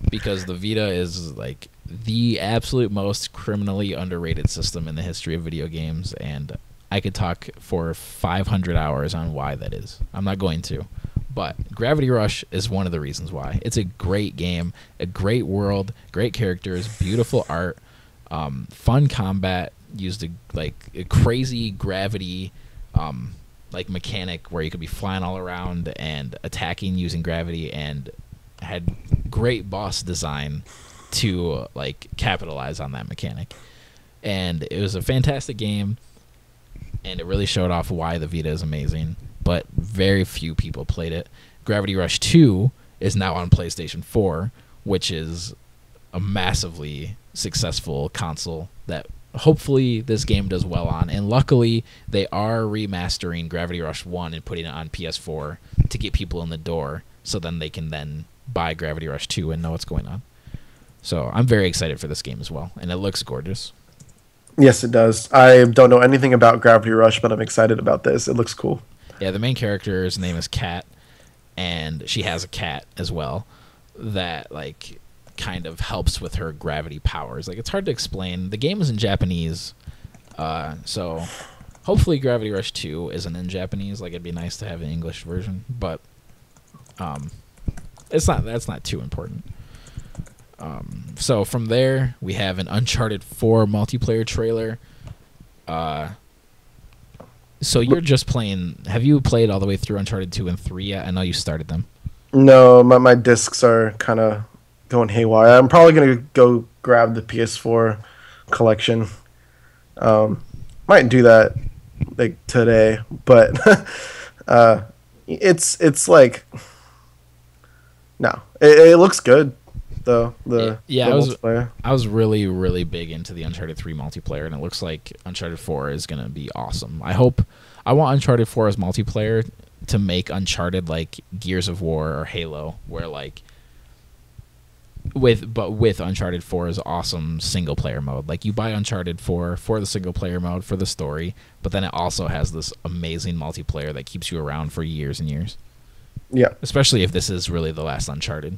Because the Vita is like the absolute most criminally underrated system in the history of video games, and I could talk for 500 hours on why that is. I'm not going to. But Gravity Rush is one of the reasons why. It's a great game, a great world, great characters, beautiful art, fun combat, used a crazy gravity like mechanic where you could be flying all around and attacking using gravity, and had great boss design to like capitalize on that mechanic. And it was a fantastic game, and it really showed off why the Vita is amazing, but very few people played it. Gravity Rush 2 is now on PlayStation 4, which is a massively successful console that hopefully this game does well on. And luckily, they are remastering Gravity Rush 1 and putting it on PS4 to get people in the door, so then they can then buy Gravity Rush 2 and know what's going on. So I'm very excited for this game as well, and it looks gorgeous. Yes, it does. I don't know anything about Gravity Rush, but I'm excited about this. It looks cool. Yeah, the main character's name is Kat, and she has a cat as well that like kind of helps with her gravity powers. Like, it's hard to explain. The game is in Japanese, so hopefully Gravity Rush 2 isn't in Japanese. Like, it'd be nice to have an English version, but that's not too important. So from there, we have an Uncharted 4 multiplayer trailer. So you're just playing... Have you played all the way through Uncharted 2 and 3 yet? I know you started them. No, my discs are kind of going haywire. I'm probably going to go grab the PS4 collection. Might do that like today, but it's like... No. It looks good. though. Yeah, The multiplayer. I was really, really big into the Uncharted 3 multiplayer, and it looks like Uncharted 4 is going to be awesome. I want Uncharted 4 as multiplayer to make Uncharted like Gears of War or Halo, where like with Uncharted 4's awesome single player mode. Like you buy Uncharted 4 for the single player mode for the story, but then it also has this amazing multiplayer that keeps you around for years and years. Yeah. Especially if this is really the last Uncharted.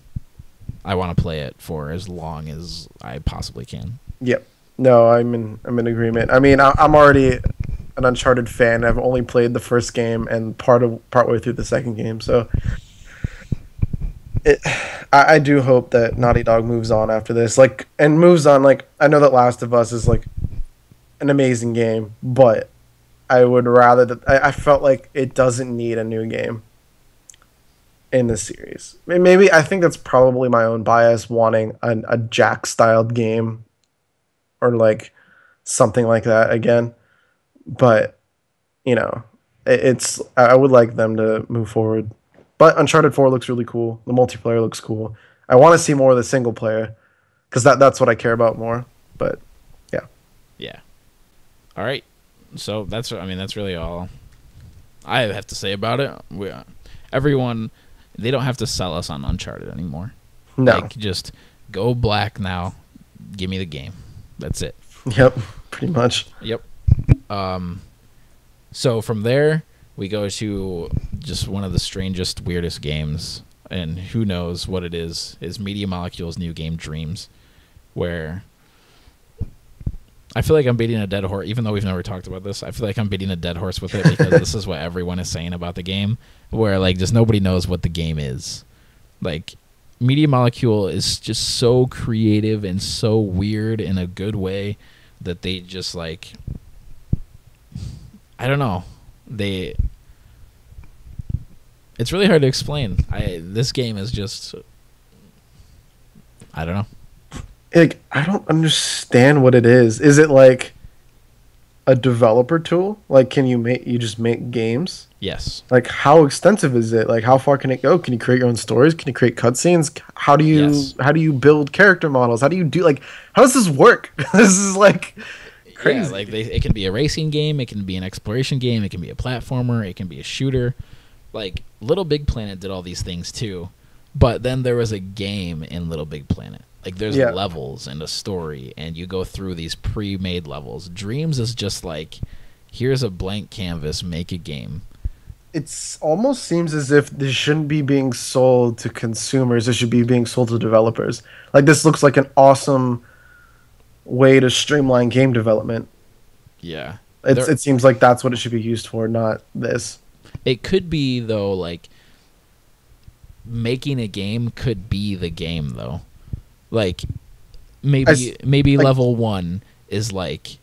I want to play it for as long as I possibly can. Yep. No, I'm in agreement. I mean, I'm already an Uncharted fan. I've only played the first game and partway through the second game, so I do hope that Naughty Dog moves on after this. Like, and moves on. Like, I know that Last of Us is like an amazing game, but I would rather that I felt like it doesn't need a new game in the series. Maybe I think that's probably my own bias, wanting a Jack-styled game or like something like that again. But you know, I would like them to move forward. But Uncharted 4 looks really cool. The multiplayer looks cool. I want to see more of the single player because that's what I care about more. But yeah, yeah. All right. So that's really all I have to say about it. Everyone, they don't have to sell us on Uncharted anymore. No, like, just go black now. Give me the game. That's it. Yep, pretty much. Yep. So from there, we go to just one of the strangest, weirdest games, and who knows what it is Media Molecule's new game, Dreams, where I feel like I'm beating a dead horse, even though we've never talked about this. I feel like I'm beating a dead horse with it because this is what everyone is saying about the game, where like just nobody knows what the game is. Like, Media Molecule is just so creative and so weird in a good way that they just like, I don't know. It's really hard to explain. This game is just, I don't know. Like, I don't understand what it is. Is it like a developer tool? Like, can you just make games? Yes. Like, how extensive is it? Like, how far can it go? Can you create your own stories? Can you create cutscenes? How do you build character models? How do you do, like, how does this work? This is like crazy. Yeah, like it can be a racing game, it can be an exploration game, it can be a platformer, it can be a shooter. Like, Little Big Planet did all these things too, but then there was a game in Little Big Planet. Like, there's levels and a story, and you go through these pre-made levels. Dreams is just like, here's a blank canvas, make a game. It almost seems as if this shouldn't be being sold to consumers. It should be being sold to developers. Like, this looks like an awesome way to streamline game development. Yeah. It seems like that's what it should be used for, not this. It could be, though, like, making a game could be the game, though. Like, maybe like, level 1 is like,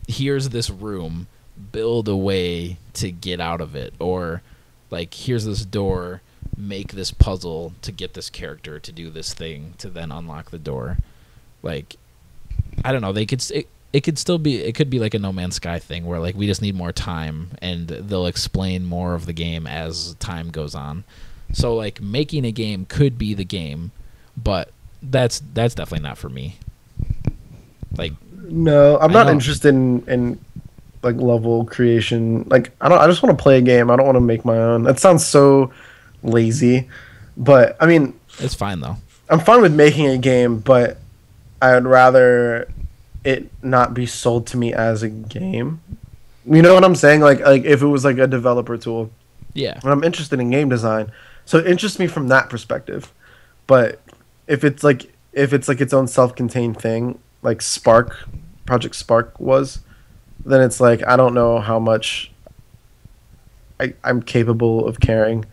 here's this room, build a way to get out of it, or like, here's this door, make this puzzle to get this character to do this thing to then unlock the door. Like, I don't know, it could be like a No Man's Sky thing where like we just need more time and they'll explain more of the game as time goes on. So like, making a game could be the game, but that's definitely not for me. Like, no, I'm not interested in like level creation. Like, I just want to play a game. I don't want to make my own. That sounds so lazy, but I mean, it's fine though. I'm fine with making a game, but I'd rather it not be sold to me as a game. You know what I'm saying? Like if it was like a developer tool. Yeah. And I'm interested in game design, so it interests me from that perspective. But if it's like its own self-contained thing, like Project Spark was, then it's like, I don't know how much I'm capable of caring.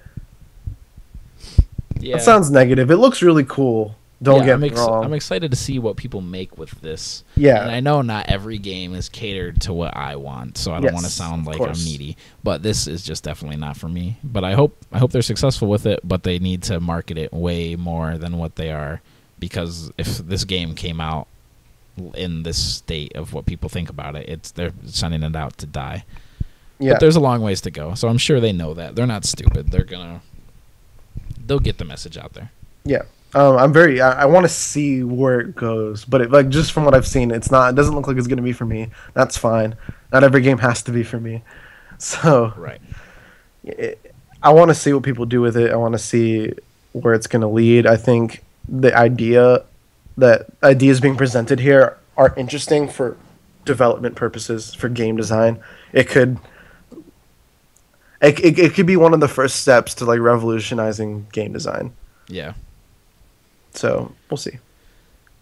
Yeah. That sounds negative. It looks really cool. Don't get me wrong. I'm excited to see what people make with this. Yeah. And I know not every game is catered to what I want, so I don't want to sound like I'm needy. But this is just definitely not for me. But I hope they're successful with it, but they need to market it way more than what they are. Because if this game came out in this state of what people think about it, they're sending it out to die. Yeah. But there's a long ways to go, so I'm sure they know that. They're not stupid. They'll get the message out there. Yeah. I want to see where it goes, but like just from what I've seen, it's not. It doesn't look like it's gonna be for me. That's fine. Not every game has to be for me. So Right. I want to see what people do with it. I want to see where it's gonna lead. I think the ideas being presented here are interesting for development purposes, for game design. It could it could be one of the first steps to like revolutionizing game design. Yeah. So we'll see.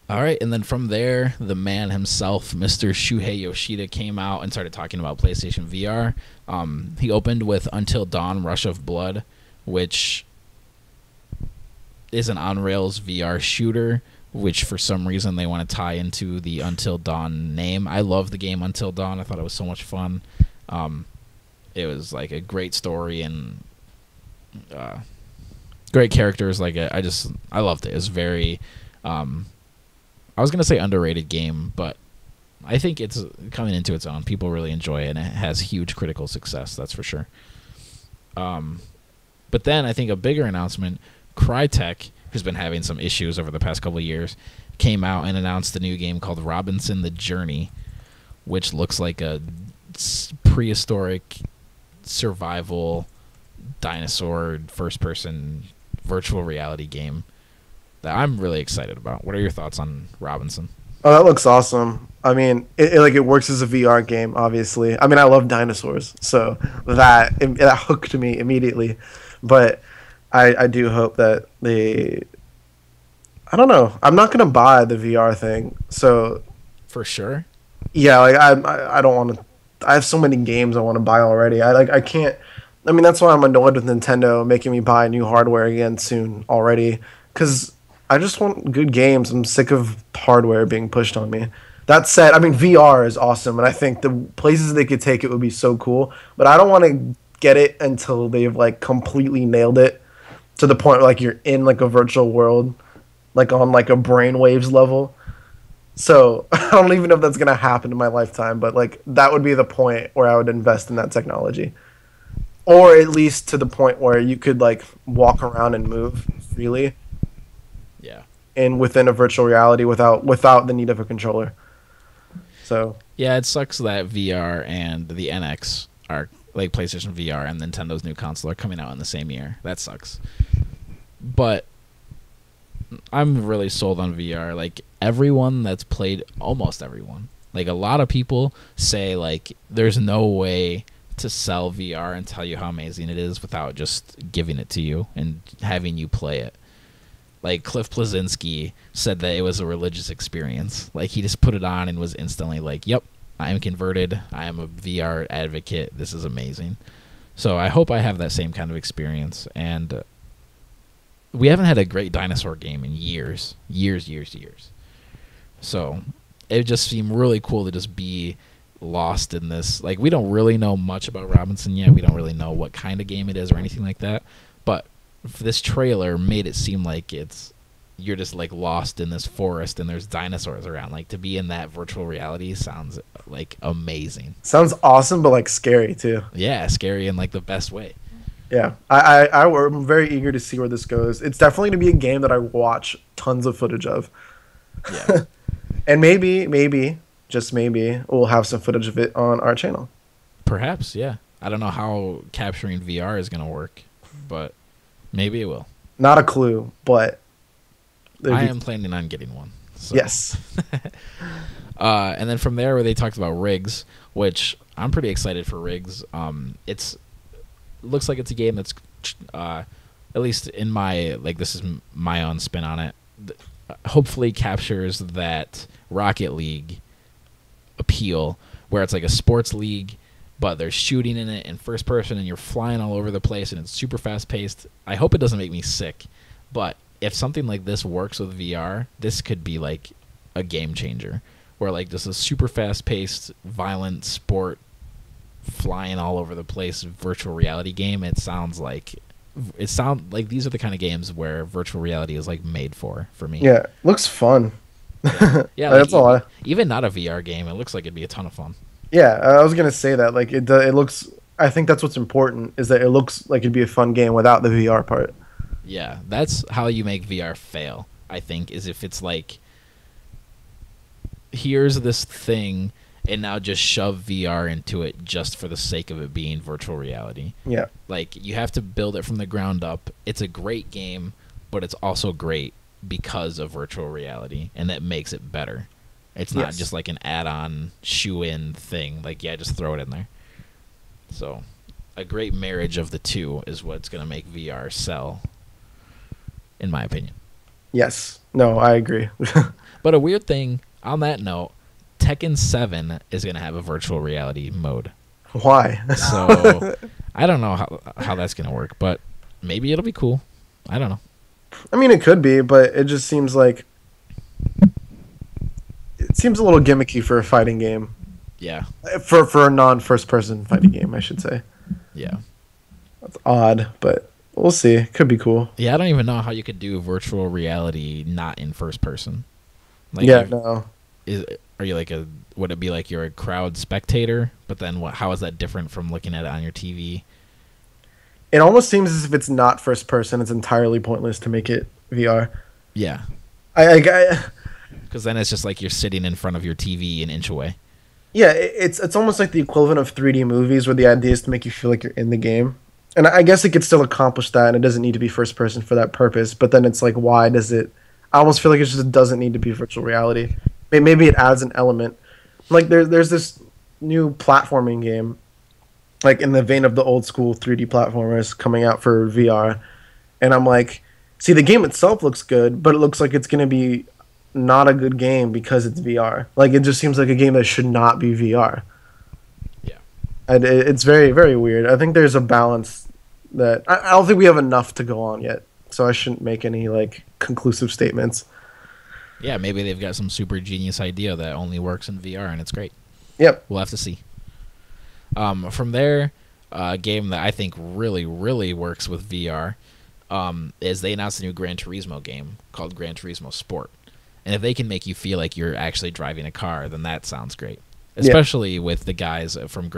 All right, and then from there, the man himself, Mr. Shuhei Yoshida, came out and started talking about PlayStation VR. He opened with Until Dawn: Rush of Blood, which is an on-rails VR shooter, which for some reason they want to tie into the Until Dawn name. I love the game Until Dawn. I thought it was so much fun. It was like a great story and great characters. Like I loved it. It's very, I was gonna say underrated game, but I think it's coming into its own. People really enjoy it, and it has huge critical success. That's for sure. But then I think a bigger announcement, Crytek, who's been having some issues over the past couple of years, came out and announced a new game called Robinson: The Journey, which looks like a prehistoric survival dinosaur first-person virtual reality game that I'm really excited about. What are your thoughts on Robinson? Oh, that looks awesome. I mean, it works as a VR game, obviously. I mean, I love dinosaurs, so that hooked me immediately. But I do hope that I don't know. I'm not gonna buy the VR thing, so For sure. yeah, like I don't want to. I have so many games I want to buy already. I can't. I mean, that's why I'm annoyed with Nintendo making me buy new hardware again soon already, because I just want good games. I'm sick of hardware being pushed on me. That said, I mean, VR is awesome, and I think the places they could take it would be so cool. But I don't want to get it until they've like completely nailed it to the point where like you're in like a virtual world, like on like a brainwaves level. So I don't even know if that's gonna happen in my lifetime, but like that would be the point where I would invest in that technology, or at least to the point where you could like walk around and move freely Yeah. and within a virtual reality without the need of a controller. So Yeah, it sucks that VR and the NX are like PlayStation VR and Nintendo's new console are coming out in the same year. That sucks. But I'm really sold on VR. Like everyone that's played, almost everyone, like a lot of people say like there's no way to sell VR and tell you how amazing it is without just giving it to you and having you play it. Like Cliff Bleszinski said that it was a religious experience. Like he just put it on and was instantly like, "Yep, I am converted. I am a VR advocate. This is amazing." So I hope I have that same kind of experience. And we haven't had a great dinosaur game in years. So it just seemed really cool to just be lost in this. Like we don't really know much about Robinson yet. We don't really know what kind of game it is or anything like that. But this trailer made it seem like you're just like lost in this forest and there's dinosaurs around. Like to be in that virtual reality sounds like amazing. sounds awesome, but like scary too. Yeah, scary in like the best way. Yeah, I'm very eager to see where this goes. It's definitely gonna be a game that I watch tons of footage of. Yeah. And maybe, just maybe, we'll have some footage of it on our channel. Perhaps, yeah. I don't know how capturing VR is going to work, but maybe it will. Not a clue, but I am planning on getting one. So. Yes. And then from there, where they talked about rigs, which I'm pretty excited for rigs. It looks like it's a game that's, at least in my, like, this is my own spin on it, hopefully captures that Rocket League appeal, where it's like a sports league, but there's shooting in it in first person, and you're flying all over the place, and it's super fast paced. I hope it doesn't make me sick, but if something like this works with VR, this could be like a game changer, where like this is super fast paced, violent sport, flying all over the place virtual reality game. It sounds like these are the kind of games where virtual reality is like made for me. Yeah, looks fun. Yeah, That's like, even not a VR game, it looks like it'd be a ton of fun. Yeah, I was gonna say that. Like it looks. I think that's what's important, is that it looks like it'd be a fun game without the VR part. Yeah, that's how you make VR fail, I think, is if it's like, here's this thing, and now just shove VR into it just for the sake of it being virtual reality. Yeah. Like, you have to build it from the ground up. It's a great game, but it's also great because of virtual reality, and that makes it better. It's not just like an add-on, shoe-in thing. Like, yeah, just throw it in there. So, a great marriage of the two is what's going to make VR sell, in my opinion. Yes. No, I agree. But a weird thing, on that note, Tekken 7 is going to have a virtual reality mode. Why? So, I don't know how that's going to work, but maybe it'll be cool. I don't know. I mean, it could be, but it just seems like... It seems a little gimmicky for a fighting game. Yeah. For a non-first-person fighting game, I should say. Yeah. That's odd, but we'll see. Could be cool. Yeah, I don't even know how you could do virtual reality not in first person. Like, Yeah, no. Are you like would it be like you're a crowd spectator, but then how is that different from looking at it on your TV? It almost seems as if it's not first person. It's entirely pointless to make it VR. Yeah. Because then it's just like you're sitting in front of your TV an inch away. Yeah, it's almost like the equivalent of 3D movies, where the idea is to make you feel like you're in the game. And I guess it could still accomplish that, and it doesn't need to be first person for that purpose. But then it's like, why does it? I almost feel like it just doesn't need to be virtual reality. Maybe it adds an element. Like there's this new platforming game, like in the vein of the old school 3D platformers, coming out for VR, and I'm like, see, the game itself looks good, but it looks like it's gonna be not a good game because it's VR. Like, it just seems like a game that should not be VR. Yeah. And it's very, very weird. I think there's a balance that I don't think we have enough to go on yet, so I shouldn't make any like conclusive statements. Yeah, maybe they've got some super genius idea that only works in VR and it's great. Yep. We'll have to see. From there, a game that I think really, really works with VR is they announced a new Gran Turismo game called Gran Turismo Sport. And if they can make you feel like you're actually driving a car, then that sounds great. Especially with the guys from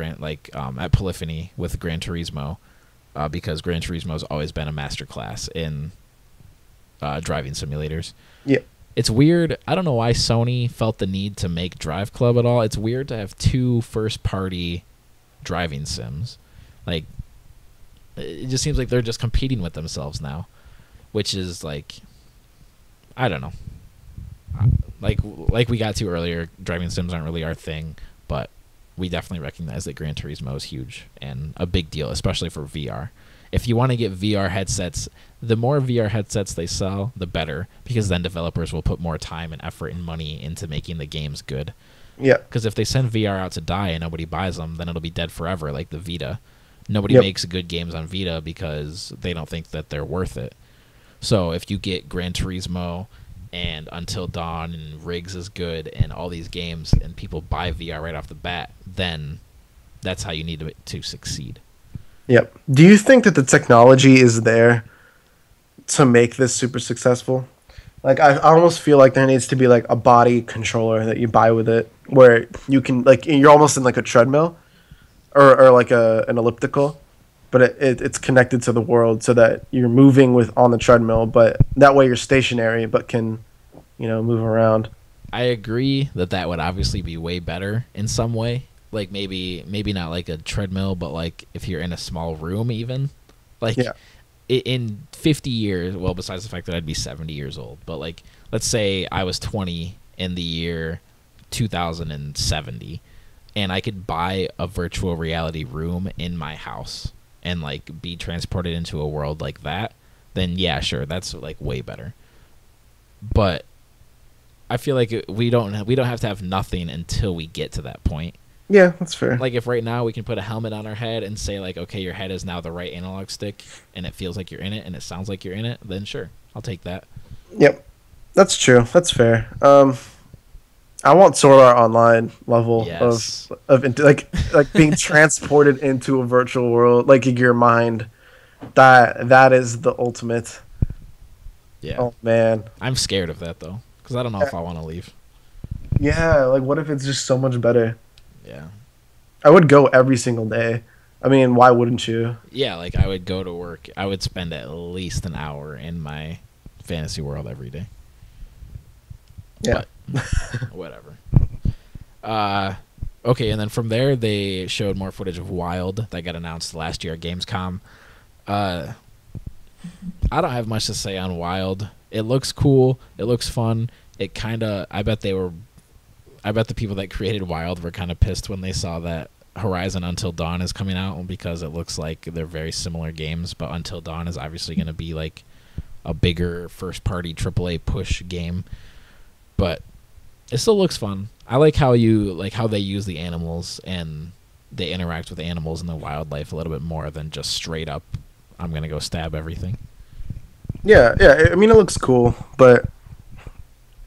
at Polyphony with Gran Turismo, because Gran Turismo has always been a masterclass in driving simulators. Yeah. It's weird. I don't know why Sony felt the need to make Drive Club at all. It's weird to have two first-party driving sims. Like, it just seems like they're just competing with themselves now, which is like, I don't know. Like we got to earlier, driving sims aren't really our thing, but we definitely recognize that Gran Turismo is huge and a big deal, especially for VR. If you want to get VR headsets, the more VR headsets they sell, the better, because then developers will put more time and effort and money into making the games good. Yeah. Because if they send VR out to die and nobody buys them, then it'll be dead forever, like the Vita. Nobody makes good games on Vita because they don't think that they're worth it. So if you get Gran Turismo and Until Dawn and Riggs is good and all these games and people buy VR right off the bat, then that's how you need to succeed. Yep. Do you think that the technology is there to make this super successful? Like, I almost feel like there needs to be like a body controller that you buy with it, where you can, like, you're almost in like a treadmill or like an elliptical, but it's connected to the world so that you're moving on the treadmill, but that way you're stationary but can, move around. I agree that would obviously be way better in some way. Like, maybe not like a treadmill, but like if you're in a small room even. Like, in 50 years, well, besides the fact that I'd be 70 years old, but like, let's say I was 20 in the year 2070, and I could buy a virtual reality room in my house and like be transported into a world like that, then yeah, sure, that's like way better. But I feel like we don't have to have nothing until we get to that point. Yeah, that's fair. Like, if right now we can put a helmet on our head and say, like, okay, your head is now the right analog stick, and it feels like you're in it, and it sounds like you're in it, then sure, I'll take that. Yep, that's true. That's fair. I want Sword Art Online level of like being transported into a virtual world, like your mind. That is the ultimate. Yeah. Oh man, I'm scared of that though, because I don't know if I want to leave. Yeah, like what if it's just so much better? Yeah. I would go every single day. I mean, why wouldn't you? Yeah, like I would go to work. I would spend at least an hour in my fantasy world every day. Yeah. But whatever. Okay, and then from there they showed more footage of Wild that got announced last year at Gamescom. I don't have much to say on Wild. It looks cool. It looks fun. It kind of. I bet the people that created Wild were kind of pissed when they saw that Horizon Until Dawn is coming out, because it looks like they're very similar games. But Until Dawn is obviously going to be like a bigger first-party AAA push game. But it still looks fun. I like how they use the animals and they interact with animals and the wildlife a little bit more than just straight up, I'm gonna go stab everything. Yeah, yeah. I mean, it looks cool, but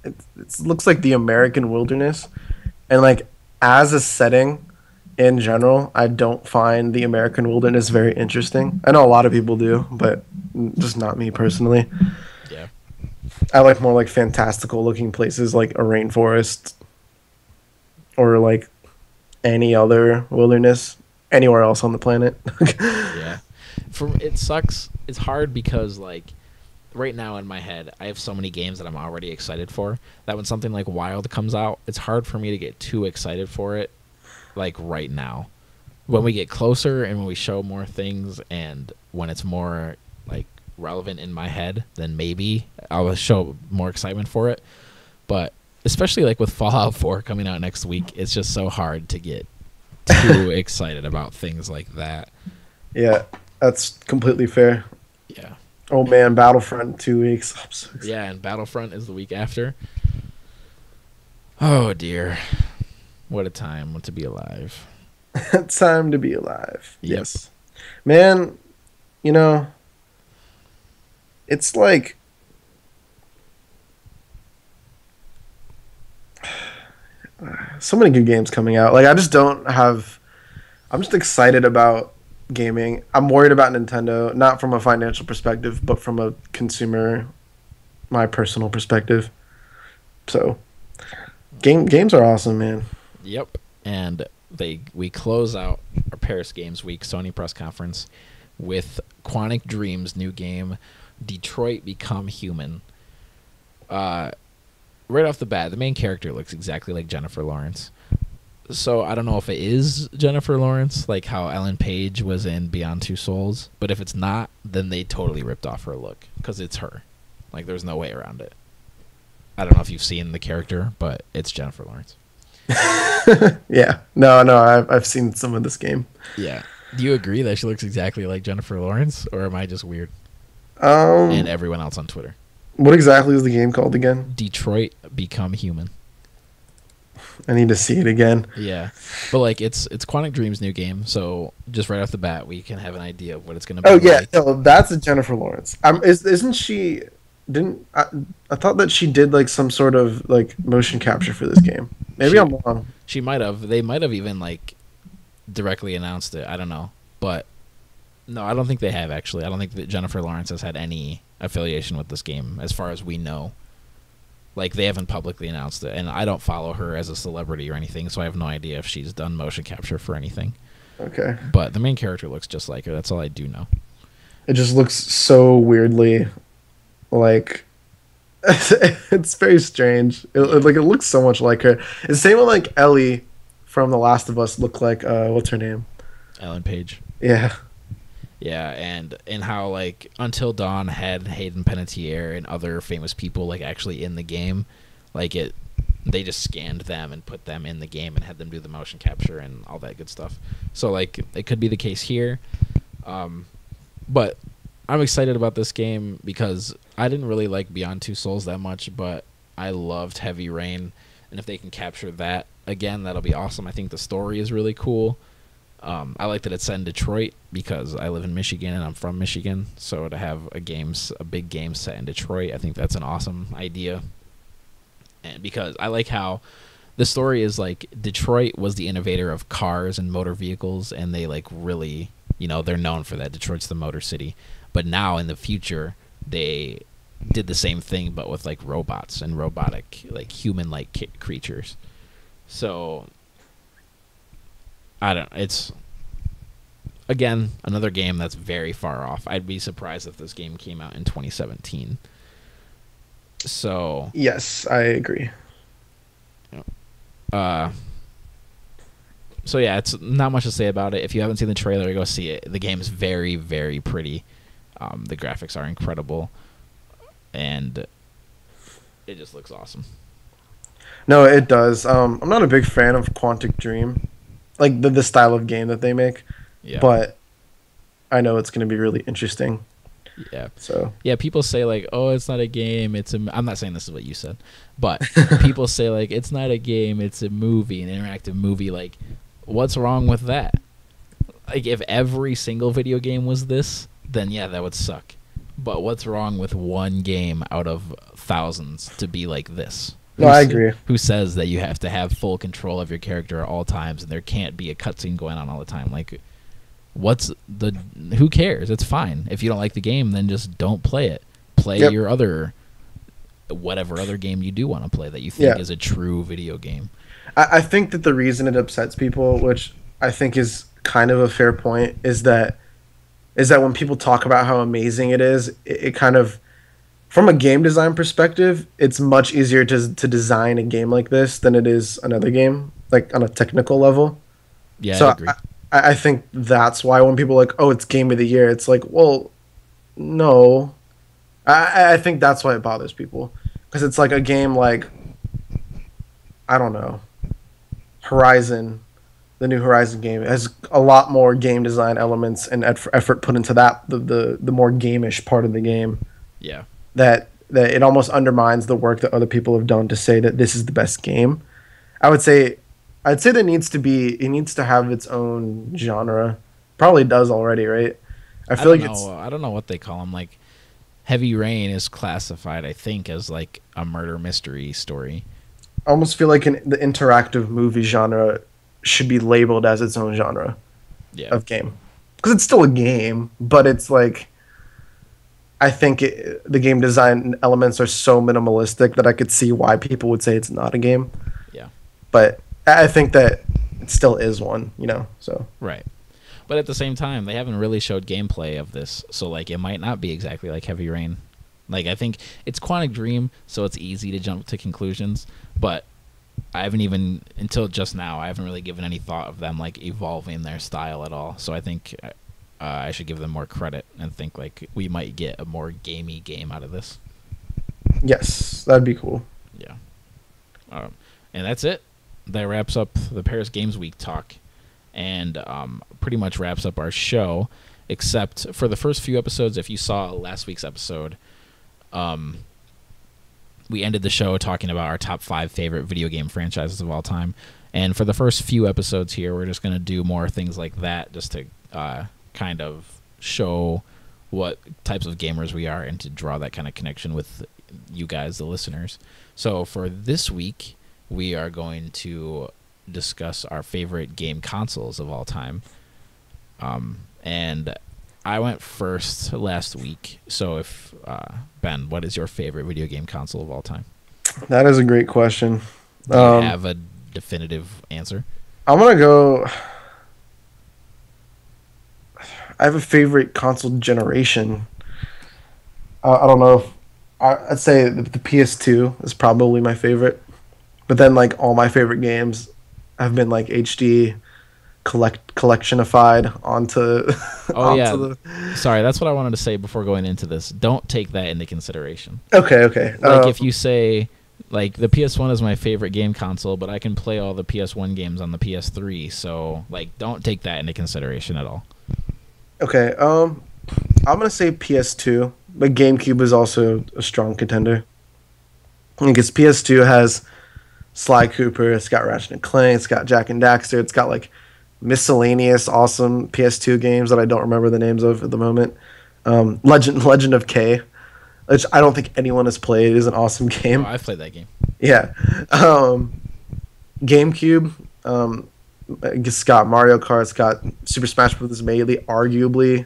it looks like the American wilderness, and like as a setting in general, I don't find the American wilderness very interesting. I know a lot of people do, but just not me personally. Yeah. I like more like fantastical looking places like a rainforest or like any other wilderness anywhere else on the planet. Yeah. It sucks. It's hard because like right now in my head, I have so many games that I'm already excited for that when something like Wild comes out, it's hard for me to get too excited for it like right now. When we get closer and when we show more things and when it's more like relevant in my head, then maybe I'll show more excitement for it. But especially like with Fallout 4 coming out next week, it's just so hard to get too excited about things like that. Yeah, that's completely fair. Yeah. Oh man, Battlefront 2 weeks. I'm so excited. Yeah, and Battlefront is the week after. Oh dear. What a time to be alive. Time to be alive. Yep. Yes. Man, you know, it's like so many good games coming out. Like I'm just excited about gaming. I'm worried about Nintendo, not from a financial perspective, but from a consumer, my personal perspective. So, games are awesome, man. Yep. And we close out our Paris Games Week Sony press conference with Quantic Dream's new game, Detroit Become Human. Right off the bat, the main character looks exactly like Jennifer Lawrence. So I don't know if it is Jennifer Lawrence, like how Ellen Page was in Beyond Two Souls. But if it's not, then they totally ripped off her look, because it's her. Like, there's no way around it. I don't know if you've seen the character, but it's Jennifer Lawrence. Yeah. No, I've seen some of this game. Yeah. Do you agree that she looks exactly like Jennifer Lawrence, or am I just weird? And everyone else on Twitter. What exactly is the game called again? Detroit Become Human. I need to see it again. Yeah, but like it's Quantic Dream's new game, so just right off the bat we can have an idea of what it's going to be. Oh yeah, like. no, that's a Jennifer Lawrence. Isn't she? I thought that she did like some sort of like motion capture for this game. Maybe I'm wrong. She might have. They might have even like directly announced it. I don't know, but no, I don't think they have actually. I don't think that Jennifer Lawrence has had any affiliation with this game as far as we know. Like, they haven't publicly announced it, and I don't follow her as a celebrity or anything, so I have no idea if she's done motion capture for anything. Okay. But the main character looks just like her. That's all I do know. It just looks so weirdly, like, it's very strange. It looks so much like her. It's the same with, like, Ellie from The Last of Us looked like, what's her name? Ellen Page. Yeah. Yeah, and how like Until Dawn had Hayden Panettiere and other famous people like actually in the game, like they just scanned them and put them in the game and had them do the motion capture and all that good stuff. So like it could be the case here, but I'm excited about this game because I didn't really like Beyond Two Souls that much, but I loved Heavy Rain, and if they can capture that again, that'll be awesome. I think the story is really cool. I like that it's set in Detroit because I live in Michigan and I'm from Michigan. So to have a big game set in Detroit, I think that's an awesome idea. And because I like how the story is like Detroit was the innovator of cars and motor vehicles, and they like really, they're known for that. Detroit's the motor city. But now in the future, they did the same thing but with like robots and robotic, like human-like creatures. So again, another game that's very far off. I'd be surprised if this game came out in 2017. So, Yes, I agree. uh, so yeah, it's not much to say about it. If you haven't seen the trailer, go see it. The game's very, very pretty. The graphics are incredible, and it just looks awesome. No, it does. I'm not a big fan of Quantic Dream, like the style of game that they make, Yeah. but I know it's going to be really interesting. Yeah. So Yeah, people say like, "Oh, it's not a game. I'm not saying this is what you said, but people say like, "It's not a game. It's a movie, an interactive movie." Like, what's wrong with that? Like, if every single video game was this, then yeah, that would suck. But what's wrong with one game out of thousands to be like this? no, I agree. Who says that you have to have full control of your character at all times and there can't be a cutscene going on all the time? Like, who cares? It's fine. If you don't like the game, then just don't play it. Play your whatever other game you do want to play that you think is a true video game. I think that the reason it upsets people, which I think is kind of a fair point, is that when people talk about how amazing it is, it kind of, from a game design perspective, it's much easier to design a game like this than it is another game, like on a technical level. Yeah, so I agree. I think that's why when people are like, oh, it's game of the year, it's like, well, no. I think that's why it bothers people. Because it's like a game like, I don't know, Horizon, the new Horizon game, has a lot more game design elements and effort put into that, the more game-ish part of the game. Yeah. That it almost undermines the work that other people have done to say that this is the best game. I'd say that it needs to have its own genre. Probably does already, right? I don't know what they call them. Like, Heavy Rain is classified, I think, as like a murder mystery story. I almost feel like the interactive movie genre should be labeled as its own genre of game. Because it's still a game, but it's like, I think the game design elements are so minimalistic that I could see why people would say it's not a game. Yeah. But I think that it still is one, so. Right. But at the same time, they haven't really showed gameplay of this, so like it might not be exactly like Heavy Rain. Like, I think it's Quantic Dream, so it's easy to jump to conclusions, but I haven't even, until just now, I haven't really given any thought of them like evolving their style at all. So I think I should give them more credit and think like we might get a more gamey game out of this. Yes, that'd be cool. Yeah. And that's it. That wraps up the Paris Games Week talk, and pretty much wraps up our show, except for the first few episodes. If you saw last week's episode, we ended the show talking about our top 5 favorite video game franchises of all time. And for the first few episodes here, we're just going to do more things like that, just to kind of show what types of gamers we are and to draw that kind of connection with you guys, the listeners. So for this week, we are going to discuss our favorite game consoles of all time. And I went first last week. So if Ben, what is your favorite video game console of all time? That is a great question. Do you have a definitive answer? I'm going to go... I have a favorite console generation. I don't know. I'd say the PS2 is probably my favorite. But then, like, all my favorite games have been, like, HD collectionified onto... Sorry, that's what I wanted to say before going into this. Don't take that into consideration. Okay. Like, if you say, like, the PS1 is my favorite game console, but I can play all the PS1 games on the PS3, so, like, don't take that into consideration at all. Okay, I'm going to say PS2, but GameCube is also a strong contender. Because PS2 has Sly Cooper, it's got Ratchet Clank, it's got Jak and Daxter, it's got, like, miscellaneous awesome PS2 games that I don't remember the names of at the moment. Legend of K, which I don't think anyone has played. It is an awesome game. Oh, I've played that game. Yeah. GameCube, it's got Mario Kart, it's got Super Smash Bros. Melee, arguably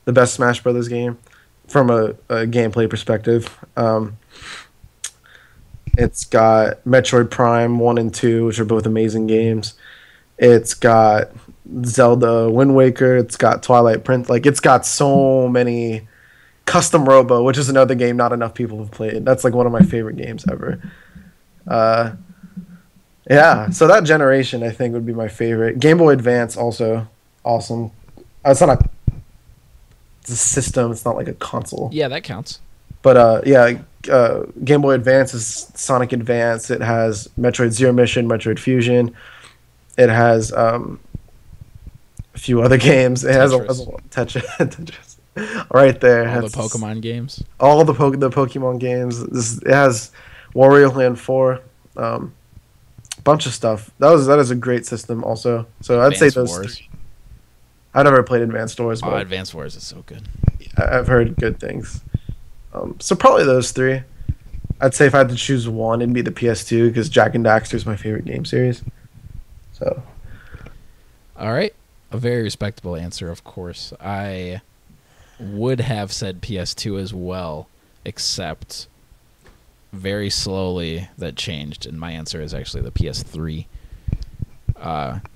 the best Smash Bros. Game from a gameplay perspective. It's got Metroid Prime 1 and 2, which are both amazing games. It's got Zelda, Wind Waker. It's got Twilight Prince. Like it's got so many custom Robo, which is another game not enough people have played. That's like one of my favorite games ever. Uh, yeah, so that generation I think would be my favorite. Game Boy Advance also awesome. It's not a it's a system. It's not like a console. Yeah, that counts. But Game Boy Advance is Sonic Advance. It has Metroid Zero Mission, Metroid Fusion. It has a few other games. It has a Tetris right there. All the Pokemon games. All the Pokemon games. It has Wario Land 4. Bunch of stuff. That is a great system also. So I'd say those three. I've never played Advanced Wars. But Advanced Wars is so good. I've heard good things. So probably those three. I'd say if I had to choose one, it'd be the PS2 because Jack and Daxter is my favorite game series. So, all right, a very respectable answer, of course. I would have said PS2 as well, except very slowly that changed, and my answer is actually the PS3.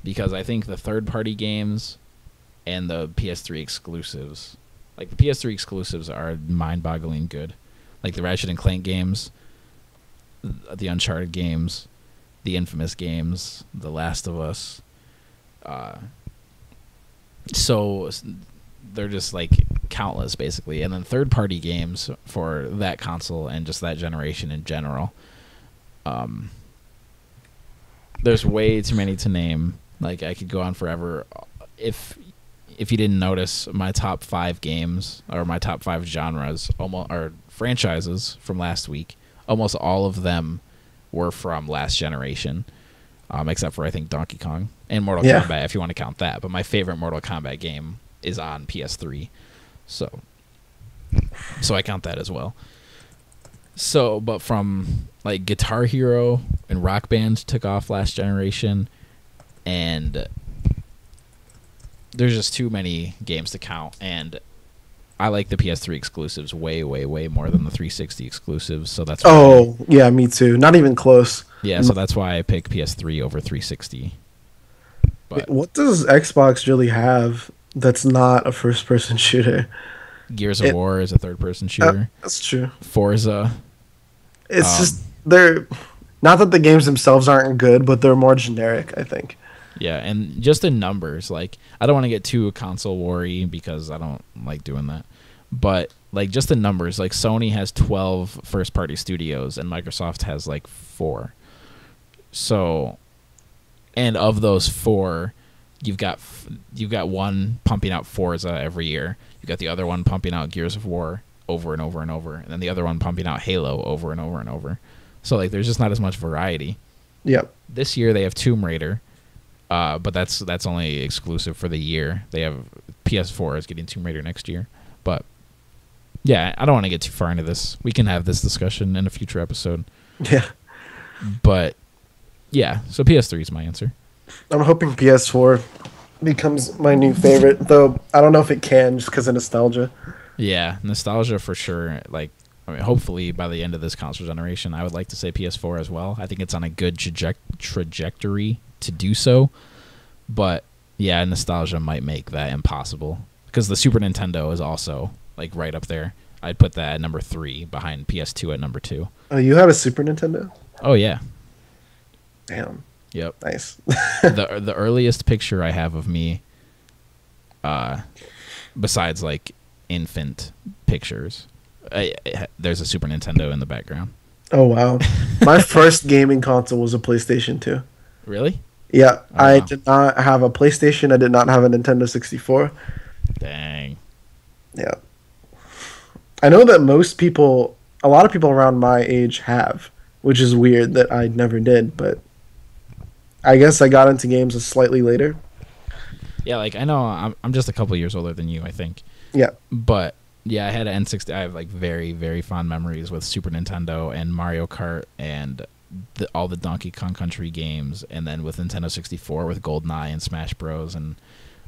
Because I think the third-party games and the PS3 exclusives, like the PS3 exclusives, are mind-boggling good. Like the Ratchet and Clank games, the Uncharted games, the Infamous games, The Last of Us. So they're just like countless, basically. And then third-party games for that console and just that generation in general. There's way too many to name. Like I could go on forever. If you didn't notice, my top 5 games or my top 5 genres or franchises from last week, almost all of them were from last generation, except for I think Donkey Kong and Mortal Kombat, if you want to count that. But my favorite Mortal Kombat game is on PS3, so I count that as well. So, but from like Guitar Hero and Rock Band took off last generation, and there's just too many games to count, and I like the PS3 exclusives way, way, way more than the 360 exclusives. So that's yeah, me too. Not even close. Yeah, so that's why I pick PS3 over 360. But what does Xbox really have that's not a first-person shooter? Gears of War is a third-person shooter. That's true. Forza. It's just they're not that the games themselves aren't good, but they're more generic, I think. Yeah, and just in numbers, like I don't want to get too console war-y because I don't like doing that. But like just the numbers, like Sony has 12 first-party studios and Microsoft has like 4. So, and of those 4, you've got one pumping out Forza every year. You've got the other one pumping out Gears of War over and over and over, and then the other one pumping out Halo over and over and over. So like there's just not as much variety. Yep. This year they have Tomb Raider. But that's only exclusive for the year. They have PS4 is getting Tomb Raider next year. But yeah, I don't want to get too far into this. We can have this discussion in a future episode. Yeah. But yeah, so PS3 is my answer. I'm hoping PS4 becomes my new favorite, though I don't know if it can just because of nostalgia. Yeah, nostalgia for sure. Like, I mean, hopefully by the end of this console generation, I would like to say PS4 as well. I think it's on a good trajectory to do so, but yeah, nostalgia might make that impossible because the Super Nintendo is also like right up there. I'd put that at number 3 behind PS2 at number 2. Oh, you had a Super Nintendo? Oh yeah. Damn. Yep. Nice. the earliest picture I have of me, besides like infant pictures, there's a Super Nintendo in the background. Oh wow. My first gaming console was a PlayStation 2. Really? Yeah, Oh, I wow. did not have a PlayStation. I did not have a Nintendo 64. Dang. Yeah. I know that a lot of people around my age have, which is weird that I never did, but I guess I got into games slightly later. Yeah, like I know I'm just a couple years older than you, I think. Yeah. But yeah, I had an N60. I have like very, very fond memories with Super Nintendo and Mario Kart and all the Donkey Kong Country games, and then with Nintendo 64 with GoldenEye and Smash Bros. And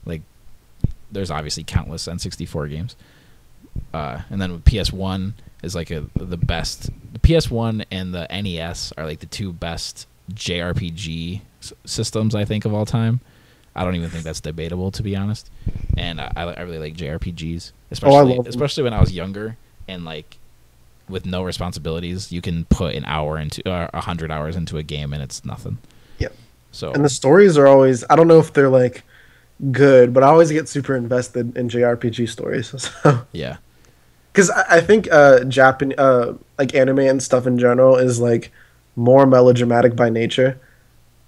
like, there's obviously countless N64 games. And then with PS1 is like the best. The PS1 and the NES are like the 2 best JRPG systems I think of all time. I don't even think that's debatable, to be honest. And I really like JRPGs, Oh, I love them. especially when I was younger and like with no responsibilities. You can put an hour into 100 hours into a game, and it's nothing. Yeah. So And the stories are always, I don't know if they're like good, but I always get super invested in JRPG stories. So, yeah, because I think Japan, like anime and stuff in general is like more melodramatic by nature.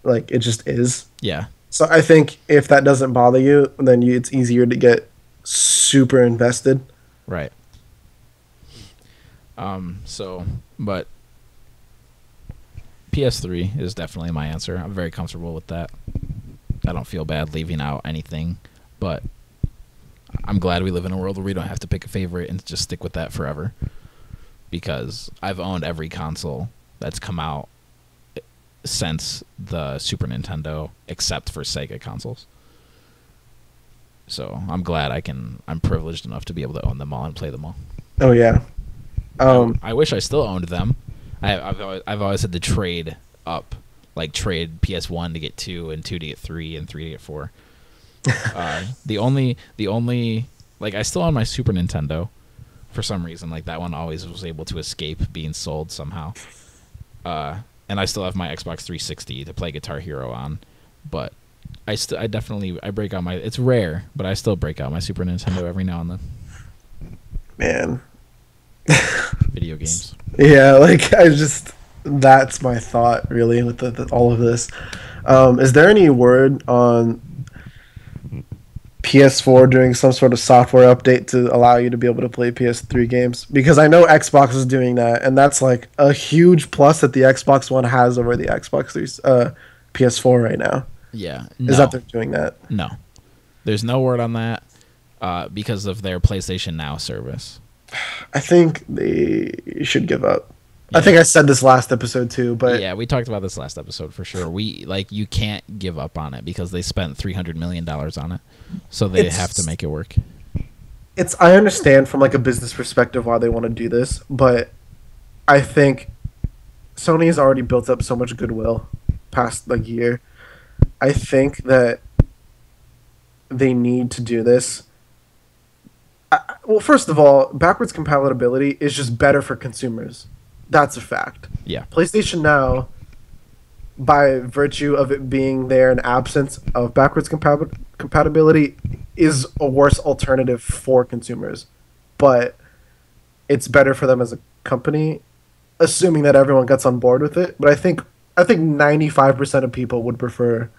Like it just is. yeah, So I think if that doesn't bother you, then it's easier to get super invested. right. So, but PS3 is definitely my answer. I'm very comfortable with that. I don't feel bad leaving out anything, but I'm glad we live in a world where we don't have to pick a favorite and just stick with that forever. Because I've owned every console that's come out since the Super Nintendo, except for Sega consoles. So I'm glad I'm privileged enough to be able to own them all and play them all. Oh yeah. I wish I still owned them. I've always had to trade up, like trade PS1 to get 2 and 2 to get 3 and 3 to get 4. The only like I still own my Super Nintendo for some reason. Like that one always was able to escape being sold somehow. And I still have my Xbox 360 to play Guitar Hero on, but I break out my. It's rare, but I still break out my Super Nintendo every now and then. Man. Video games. Yeah, like that's my thought really with all of this. Is there any word on PS4 doing some sort of software update to allow you to be able to play PS3 games? Because I know Xbox is doing that, and that's like a huge plus that the Xbox One has over the PS4 right now. Yeah, Is that they're doing that? No, there's no word on that because of their PlayStation Now service. I think they should give up. Yeah. I think I said this last episode too, but yeah, we talked about this last episode for sure. You can't give up on it because they spent $300 million on it, so they have to make it work. I understand from like a business perspective why they want to do this, but I think Sony has already built up so much goodwill past like year. I think that they need to do this. Well, first of all, backwards compatibility is just better for consumers. That's a fact. Yeah. PlayStation Now, by virtue of it being there in absence of backwards compatibility, is a worse alternative for consumers. But it's better for them as a company, assuming that everyone gets on board with it. But I think 95% of people would prefer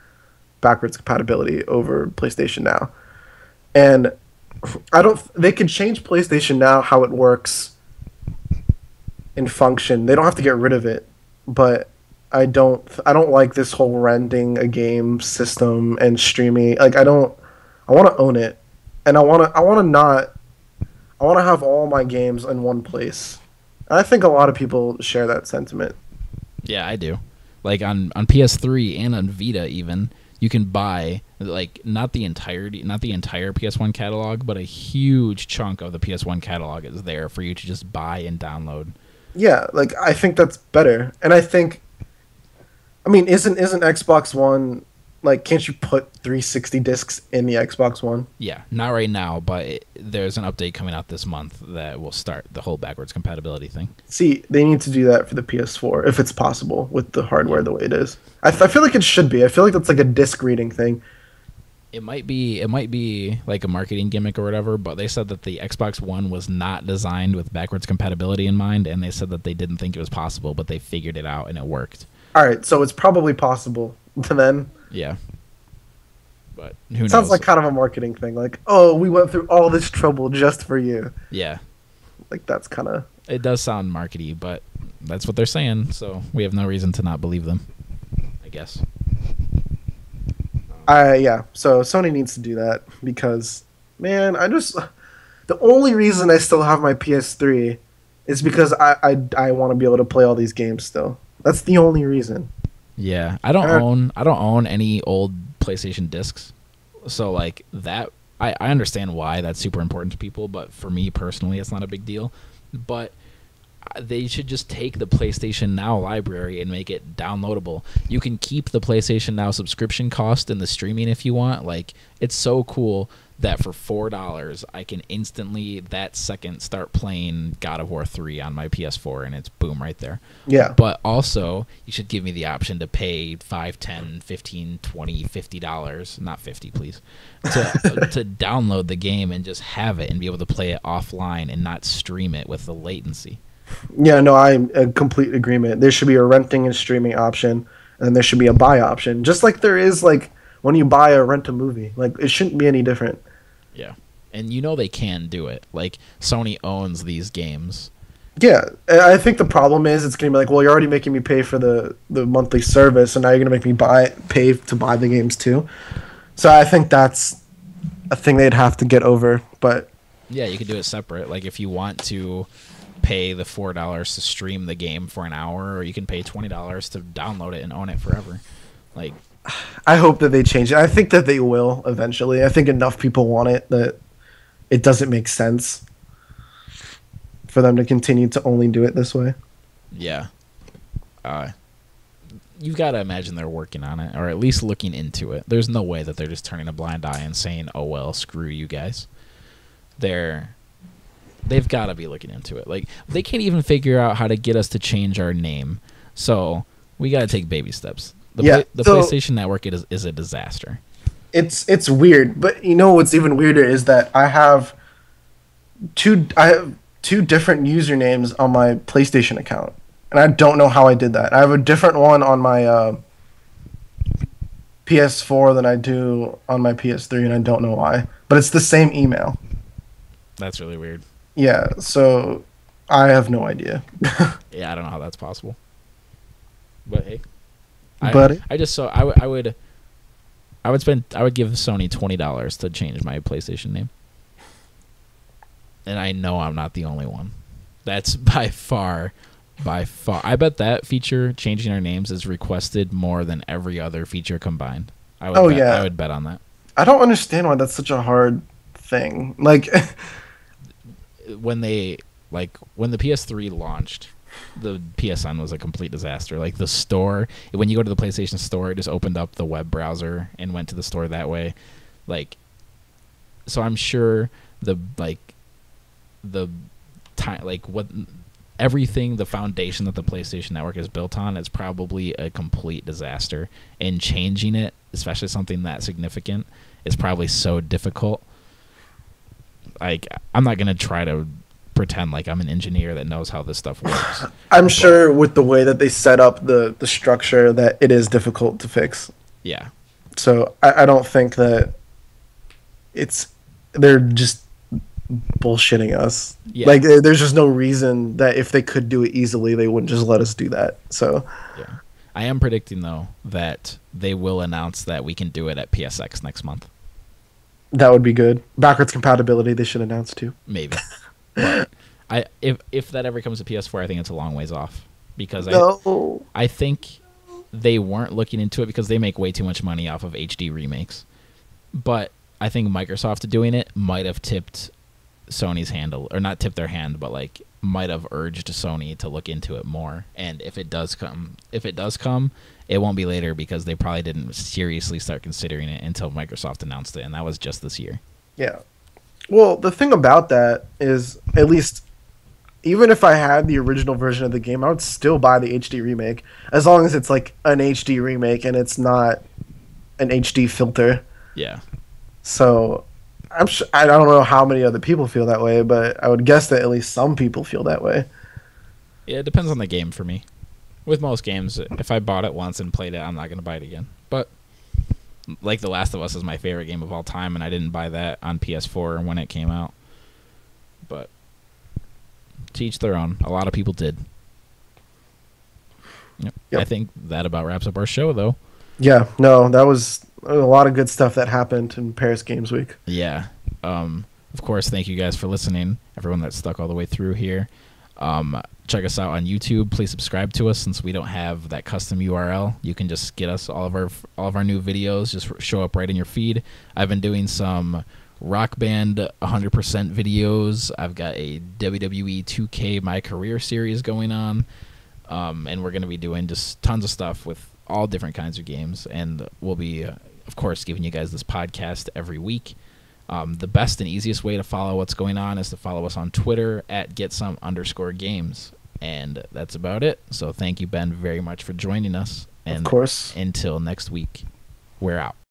backwards compatibility over PlayStation Now. And they could change PlayStation Now how it works in function. They don't have to get rid of it, but I don't like this whole renting a game system and streaming. Like I want to own it, and I want to have all my games in one place. And I think a lot of people share that sentiment. Yeah, I do. Like on PS3 and on Vita even, you can buy like not the entire PS1 catalog, but a huge chunk of the PS1 catalog is there for you to just buy and download. Yeah, like I think that's better. And isn't Xbox One like, can't you put 360 discs in the Xbox One? Yeah, not right now, but there's an update coming out this month that will start the whole backwards compatibility thing. See, they need to do that for the PS4 if it's possible with the hardware the way it is. I feel like it should be. I feel like that's like a disc reading thing. It might be like a marketing gimmick or whatever, but they said that the Xbox One was not designed with backwards compatibility in mind, and they said that they didn't think it was possible, but they figured it out and it worked. All right, so it's probably possible then. Yeah. But who knows? Sounds like kind of a marketing thing. Like, oh, we went through all this trouble just for you. Yeah. Like, that's kind of... It does sound markety, but that's what they're saying, so we have no reason to not believe them, I guess. Yeah, so Sony needs to do that because, man, the only reason I still have my PS3 is because I want to be able to play all these games still. That's the only reason. Yeah, I don't own any old PlayStation discs, so like that I understand why that's super important to people, but for me personally, it's not a big deal. But they should just take the PlayStation Now library and make it downloadable. You can keep the PlayStation Now subscription cost and the streaming if you want. Like, it's so cool that for $4 I can instantly that second start playing God of War 3 on my PS4, and it's boom right there. Yeah. But also, you should give me the option to pay $5, $10, $15, $20, $50, not 50 please, to download the game and just have it and be able to play it offline and not stream it with the latency. Yeah, no, I'm in complete agreement. There should be a renting and streaming option, and then there should be a buy option. Just like there is, like, when you buy or rent a movie. Like, it shouldn't be any different. Yeah. And you know they can do it. Like, Sony owns these games. Yeah, and I think the problem is it's going to be like, well, you're already making me pay for the monthly service, and now you're going to make me pay to buy the games too. So I think that's a thing they'd have to get over. But yeah, you could do it separate. Like, if you want to pay the $4 to stream the game for an hour, or you can pay $20 to download it and own it forever. Like, I hope that they change it. I think that they will eventually. I think enough people want it that it doesn't make sense for them to continue to only do it this way. Yeah. You've got to imagine they're working on it, or at least looking into it. There's no way that they're just turning a blind eye and saying, oh, well, screw you guys. They've got to be looking into it. Like, they can't even figure out how to get us to change our name. So we got to take baby steps. The PlayStation Network is a disaster. It's weird, but you know what's even weirder is that I have two different usernames on my PlayStation account, and I don't know how I did that. I have a different one on my PS4 than I do on my PS3, and I don't know why. But it's the same email. That's really weird. Yeah, so I have no idea. Yeah, I don't know how that's possible. But hey, I just saw I would give Sony $20 to change my PlayStation name, and I know I'm not the only one. That's by far. I bet that feature, changing our names, is requested more than every other feature combined. I would bet on that. I don't understand why that's such a hard thing. Like, when the PS3 launched, the PSN was a complete disaster. Like, the store, when you go to the PlayStation Store, it just opened up the web browser and went to the store that way. Like, so I'm sure everything, the foundation that the PlayStation Network is built on, is probably a complete disaster. And changing it, especially something that significant, is probably so difficult. Like, I'm not gonna try to pretend like I'm an engineer that knows how this stuff works. I'm sure with the way that they set up the structure that it is difficult to fix. Yeah. So I don't think that they're just bullshitting us. Yeah. Like, there's just no reason that if they could do it easily, they wouldn't just let us do that. So yeah, I am predicting though that they will announce that we can do it at PSX next month. That would be good. Backwards compatibility they should announce too. Maybe. But if that ever comes to PS4, I think it's a long ways off, because I think they weren't looking into it because they make way too much money off of HD remakes. But I think Microsoft doing it might have tipped Sony's hand, or not tipped their hand, but like might have urged Sony to look into it more. And if it does come, it won't be later, because they probably didn't seriously start considering it until Microsoft announced it, and that was just this year. Yeah. Well, the thing about that is, at least, even if I had the original version of the game, I would still buy the HD remake, as long as it's like an HD remake and it's not an HD filter. Yeah. So I don't know how many other people feel that way, but I would guess that at least some people feel that way. Yeah, it depends on the game for me. With most games, if I bought it once and played it, I'm not going to buy it again. But like The Last of Us is my favorite game of all time, and I didn't buy that on PS4 when it came out. But to each their own. A lot of people did. Yep. I think that about wraps up our show, though. Yeah, no, that was a lot of good stuff that happened in Paris Games Week. Yeah. Of course, thank you guys for listening, everyone that stuck all the way through here. Check us out on YouTube. Please subscribe to us, since we don't have that custom URL. You can just get us all of our new videos, just show up right in your feed. I've been doing some Rock Band 100% videos. I've got a WWE 2K My Career series going on. And we're going to be doing just tons of stuff with all different kinds of games. And we'll be, of course, giving you guys this podcast every week. The best and easiest way to follow what's going on is to follow us on Twitter at @getsome_games. And that's about it. So thank you, Ben, very much for joining us. And of course. Until next week, we're out.